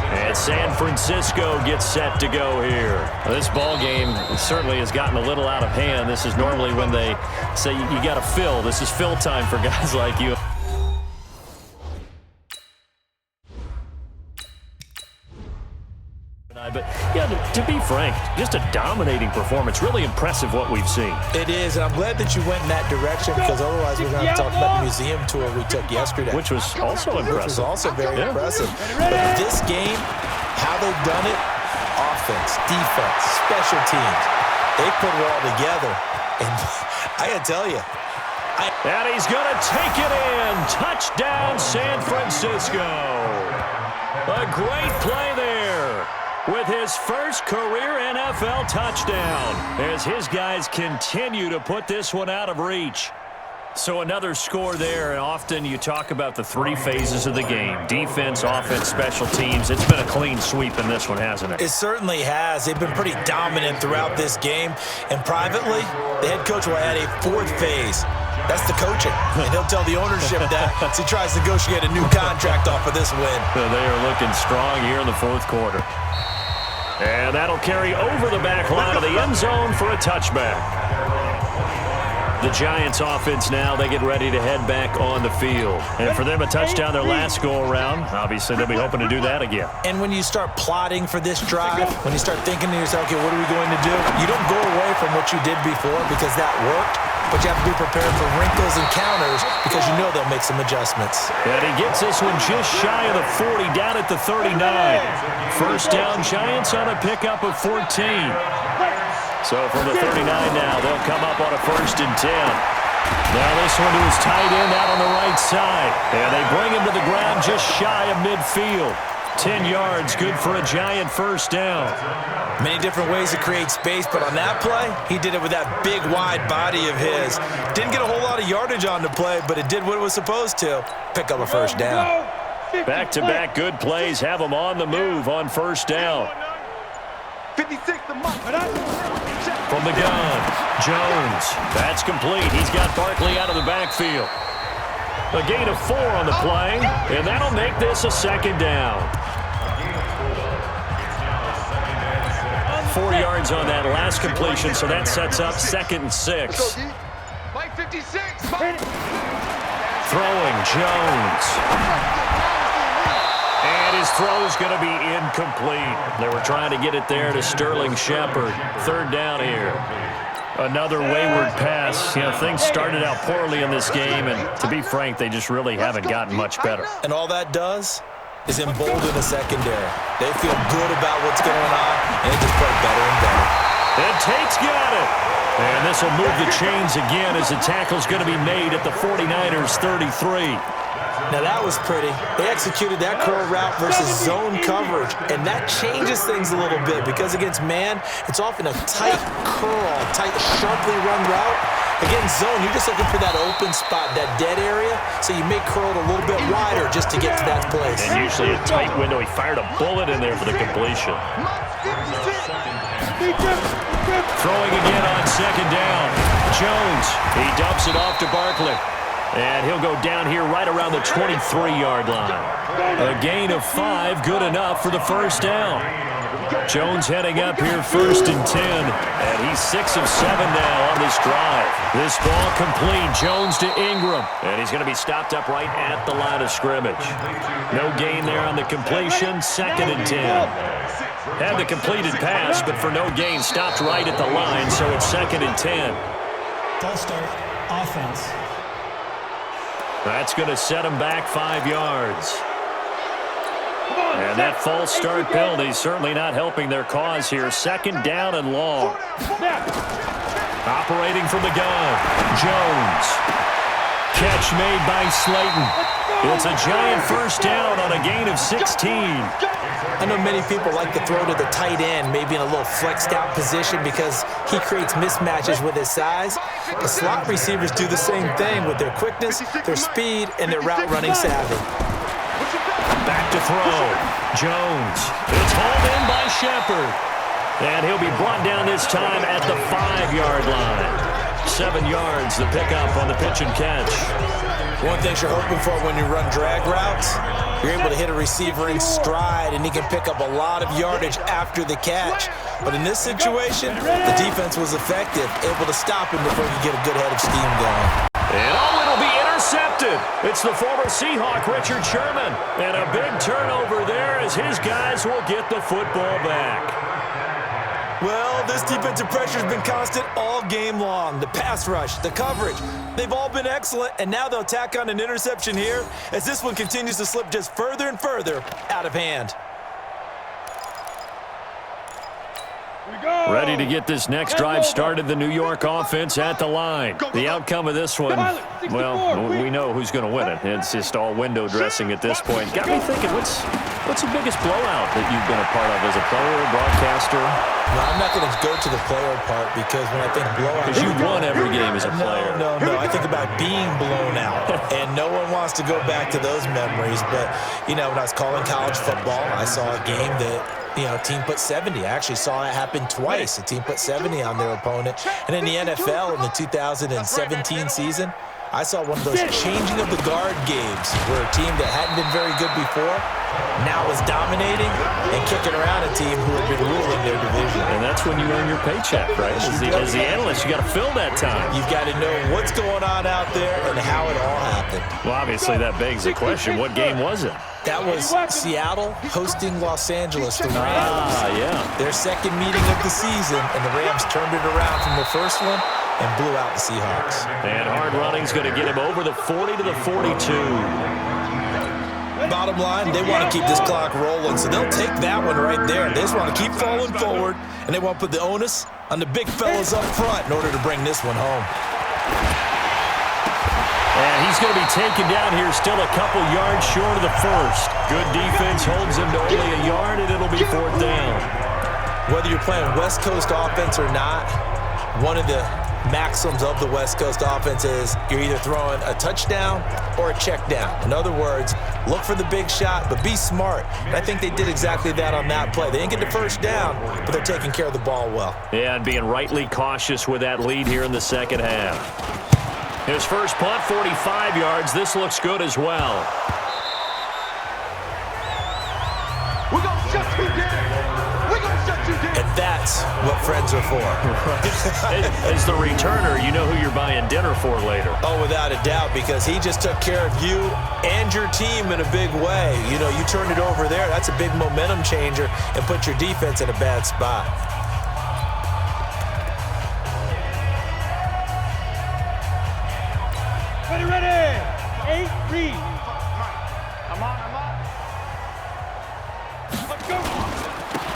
And San Francisco gets set to go here. This ball game certainly has gotten a little out of hand. This is normally when they say you got to fill. This is fill time for guys like you. But, yeah, to be frank, just a dominating performance. Really impressive what we've seen. It is, and I'm glad that you went in that direction because otherwise we're going to talk about the museum tour we took yesterday. Which was also impressive. Which was also very impressive. But this game, how they've done it, offense, defense, special teams, they put it all together. And I got to tell you. And he's going to take it in. Touchdown, San Francisco. A great play there. With his first career NFL touchdown as his guys continue to put this one out of reach. So another score there, and often you talk about the 3 phases of the game. Defense, offense, special teams. It's been a clean sweep in this one, hasn't it? It certainly has. They've been pretty dominant throughout this game. And privately, the head coach will add a 4th phase. That's the coaching. And he'll tell the ownership that as he tries to negotiate a new contract off of this win. So they are looking strong here in the fourth quarter. And that'll carry over the back line of the end zone for a touchback. The Giants offense now, they get ready to head back on the field. And for them, a touchdown their last go-around. Obviously, they'll be hoping to do that again. And when you start plotting for this drive, when you start thinking to yourself, okay, what are we going to do? You don't go away from what you did before because that worked, but you have to be prepared for wrinkles and counters because you know they'll make some adjustments. And he gets this one just shy of the 40, down at the 39. First down, Giants on a pickup of 14. So from the 39 now, they'll come up on a 1st and 10. Now this one to his tight end out on the right side. And they bring him to the ground just shy of midfield. 10 yards, good for a Giant first down. Many different ways to create space, but on that play, he did it with that big, wide body of his. Didn't get a whole lot of yardage on the play, but it did what it was supposed to. Pick up a first down. Back-to-back good plays have them on the move on first down. 56 the month. From the gun, Jones. That's complete. He's got Barkley out of the backfield. A gain of 4 on the play, and that'll make this a 2nd down. 4 yards on that last completion, so that sets up 2nd and 6. Mike 56. Throwing, Jones. And his throw's going to be incomplete. They were trying to get it there to Sterling Shepard. 3rd down here. Another wayward pass. You know, things started out poorly in this game, and to be frank, they just really haven't gotten much better. And all that does is embolden the secondary. They feel good about what's going on, and they just play better and better. And Tate's got it. And this will move the chains again as the tackle's going to be made at the 49ers 33. Now that was pretty. They executed that curl route versus zone coverage, and that changes things a little bit because against man, it's often a tight curl, tight, sharply run route. Against zone, you're just looking for that open spot, that dead area, so you may curl it a little bit wider just to get to that place. And usually a tight window. He fired a bullet in there for the completion. Throwing again on second down. Jones, he dumps it off to Barkley. And he'll go down here right around the 23-yard line. A gain of 5, good enough for the first down. Jones heading up here 1st and 10. And he's 6 of 7 now on this drive. This ball complete. Jones to Ingram. And he's going to be stopped up right at the line of scrimmage. No gain there on the completion. 2nd and 10. Had the completed pass, but for no gain, stopped right at the line, so it's 2nd and 10. False start, offense. That's going to set him back 5 yards. And that false start penalty certainly not helping their cause here. 2nd down and long. Operating from the gun, Jones. Catch made by Slayton. It's a giant first down on a gain of 16. I know many people like to throw to the tight end, maybe in a little flexed out position because he creates mismatches with his size. The slot receivers do the same thing with their quickness, their speed, and their route running savvy. Back to throw. Jones. It's hauled in by Shepard. And he'll be brought down this time at the 5-yard line. 7 yards, the pickup on the pitch and catch. One thing you're hoping for when you run drag routes, you're able to hit a receiver in stride, and he can pick up a lot of yardage after the catch. But in this situation, the defense was effective, able to stop him before he get a good head of steam going. And it'll be intercepted. It's the former Seahawk, Richard Sherman. And a big turnover there as his guys will get the football back. Well, this defensive pressure has been constant all game long. The pass rush, the coverage, they've all been excellent, and now they'll tack on an interception here as this one continues to slip just further and further out of hand. Ready to get this next drive started, the New York offense at the line. The outcome of this one, well, we know who's going to win it. It's just all window dressing at this point. Got me thinking, what's the biggest blowout that you've been a part of as a player, broadcaster? No, I'm not going to go to the player part because when I think blowout... Because you've won every game as a player. No. I think about being blown out, and no one wants to go back to those memories. But, you know, when I was calling college football, I saw a game that... a team put 70. I actually saw it happen twice. A team put 70 on their opponent. And in the NFL, in the 2017 season, I saw one of those changing of the guard games where a team that hadn't been very good before now is dominating and kicking around a team who had been ruling their division. And that's when you earn your paycheck, right? As the analyst, you got to fill that time. You've got to know what's going on out there and how it all happened. Well, obviously that begs the question, what game was it? That was Seattle hosting Los Angeles, the Rams. Yeah. Their second meeting of the season, and the Rams turned it around from the first one and blew out the Seahawks. And hard running's going to get him over the 40 to the 42. Bottom line, they want to keep this clock rolling, so they'll take that one right there. They just want to keep falling forward, and they want to put the onus on the big fellas up front in order to bring this one home. And he's going to be taken down here still a couple yards short of the first. Good defense holds him to only a yard, and it'll be 4th down. Whether you're playing West Coast offense or not, one of the maxims of the West Coast offense is you're either throwing a touchdown or a check down. In other words, look for the big shot, but be smart. And I think they did exactly that on that play. They didn't get the first down, but they're taking care of the ball well. Yeah, and being rightly cautious with that lead here in the second half. His first punt, 45 yards. This looks good as well. We're going to shut you down. We're going to shut you down. And that's what friends are for. As the returner, you know who you're buying dinner for later. Oh, without a doubt, because he just took care of you and your team in a big way. You know, you turned it over there. That's a big momentum changer and put your defense in a bad spot. Ready. 8, read. I'm on. Let's go.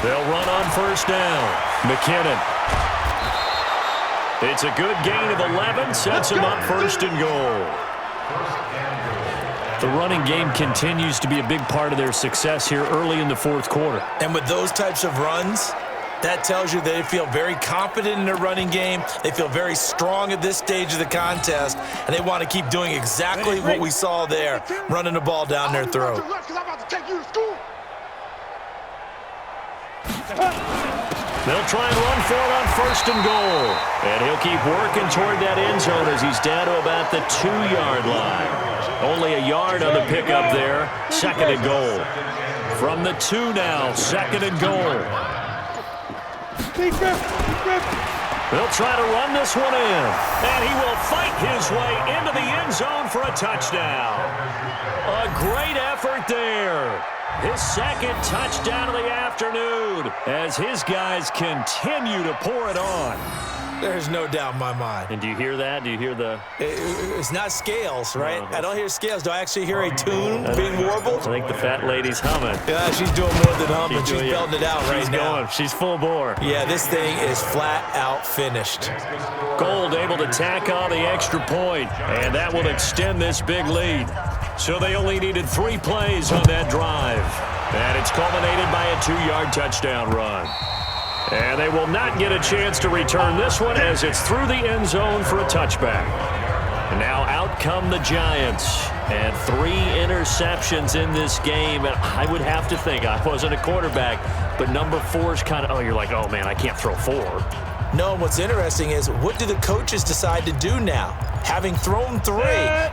They'll run on first down. McKinnon. It's a good gain of 11, sets him up first and goal. The running game continues to be a big part of their success here early in the fourth quarter. And with those types of runs, that tells you they feel very confident in their running game. They feel very strong at this stage of the contest, and they want to keep doing exactly what we saw there, running the ball down their throat. They'll try and run for it on first and goal. And he'll keep working toward that end zone as he's down to about the 2-yard line. Only a yard on the pickup there. Second and goal. From the 2 now, second and goal. They'll try to run this one in. And he will fight his way into the end zone for a touchdown. A great effort there. His second touchdown of the afternoon as his guys continue to pour it on. There's no doubt in my mind. And do you hear that? Do you hear the... It's not scales, right? No. I don't hear scales. Do I actually hear a tune being warbled? I think the fat lady's humming. Yeah, she's doing more than humming. She's belting it out right now. Going. She's full bore. Yeah, this thing is flat out finished. Gold able to tack on the extra point, and that will extend this big lead. So they only needed 3 plays on that drive. And it's culminated by a 2-yard touchdown run. And they will not get a chance to return this one as it's through the end zone for a touchback. And now out come the Giants. And 3 interceptions in this game. And I would have to think, I wasn't a quarterback, but number 4 is kind of, you're like, oh, man, I can't throw 4. No, what's interesting is what do the coaches decide to do now? Having thrown 3,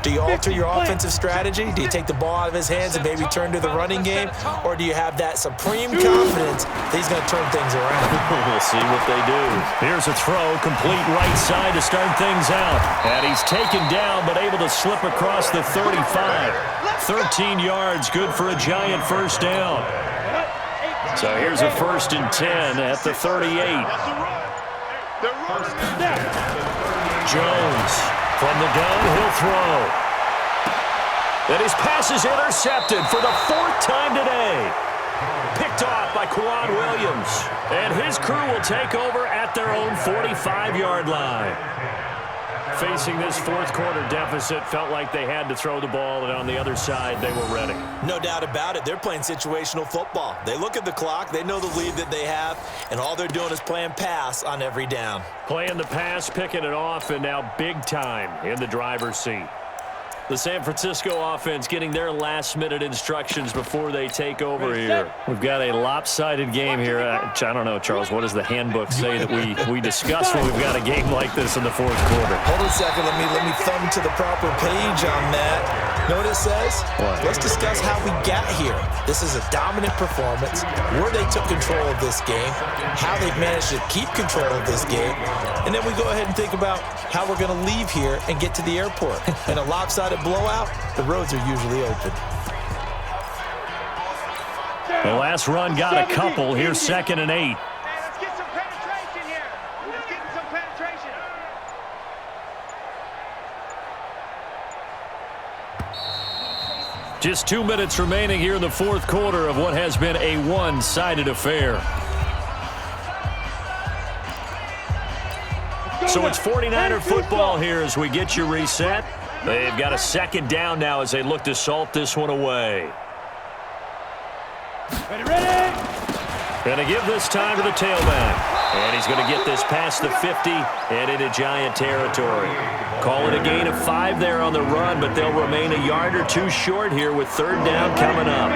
do you alter your offensive strategy? Do you take the ball out of his hands and maybe turn to the running game? Or do you have that supreme confidence that he's going to turn things around? We'll see what they do. Here's a throw, complete right side to start things out. And he's taken down but able to slip across the 35. 13 yards, good for a Giant first down. So here's a 1st and 10 at the 38. Jones from the gun, he'll throw. And his pass is intercepted for the 4th time today. Picked off by Quran Williams. And his crew will take over at their own 45-yard line. Facing this fourth quarter deficit, felt like they had to throw the ball, and on the other side, they were ready. No doubt about it. They're playing situational football. They look at the clock, they know the lead that they have, and all they're doing is playing pass on every down. Playing the pass, picking it off, and now big time in the driver's seat. The San Francisco offense getting their last-minute instructions before they take over here. We've got a lopsided game here. I don't know, Charles, what does the handbook say that we discuss when we've got a game like this in the fourth quarter? Hold on a second. Let me thumb to the proper page on that. Know what it says? What? Let's discuss how we got here. This is a dominant performance, where they took control of this game, how they've managed to keep control of this game, and then we go ahead and think about how we're going to leave here and get to the airport. In a lopsided blowout, the roads are usually open. The last run got a couple. Here's 2nd and 8. Let's get some penetration here. Let's get some penetration. Just 2 minutes remaining here in the fourth quarter of what has been a one-sided affair. So it's 49er football here as we get you reset. They've got a 2nd down now as they look to salt this one away. Ready? Going to give this time to the tailback. And he's going to get this past the 50 and into Giant territory. Call it a gain of 5 there on the run, but they'll remain a yard or 2 short here with 3rd down coming up.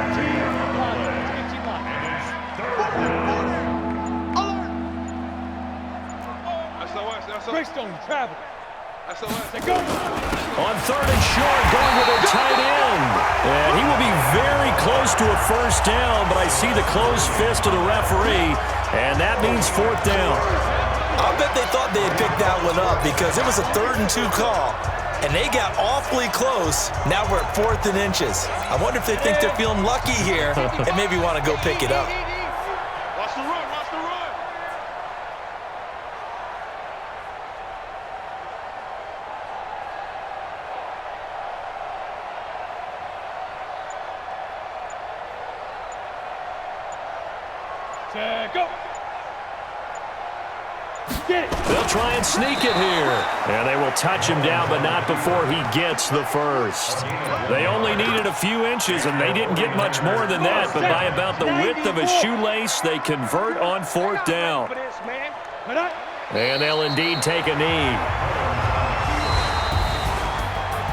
Greystone travel. On 3rd and short, going with a tight end. And he will be very close to a 1st down, but I see the closed fist of the referee, and that means 4th down. I bet they thought they had picked that one up because it was a 3rd and 2 call, and they got awfully close. Now we're at 4th and inches. I wonder if they think they're feeling lucky here and maybe want to go pick it up. Watch the run, watch the run. Set, go. Get it. They'll try and sneak it here. And they will touch him down, but not before he gets the first. They only needed a few inches, and they didn't get much more than that. But by about the width of a shoelace, they convert on fourth down. And they'll indeed take a knee.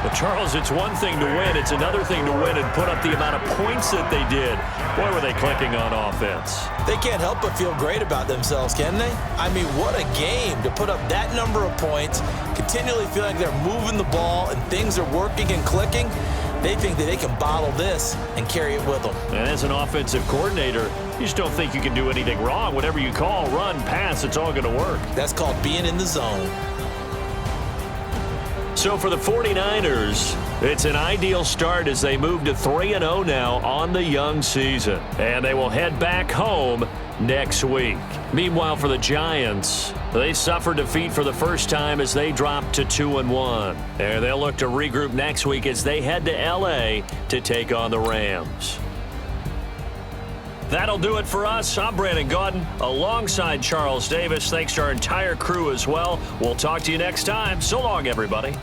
But, Charles, it's one thing to win. It's another thing to win and put up the amount of points that they did. Boy, were they clicking on offense. They can't help but feel great about themselves, can they? I mean, what a game to put up that number of points, continually feel like they're moving the ball and things are working and clicking. They think that they can bottle this and carry it with them. And as an offensive coordinator, you just don't think you can do anything wrong. Whatever you call, run, pass, it's all going to work. That's called being in the zone. So for the 49ers, it's an ideal start as they move to 3-0 now on the young season. And they will head back home next week. Meanwhile, for the Giants, they suffered defeat for the first time as they dropped to 2-1. And they'll look to regroup next week as they head to L.A. to take on the Rams. That'll do it for us. I'm Brandon Gaudin alongside Charles Davis. Thanks to our entire crew as well. We'll talk to you next time. So long, everybody.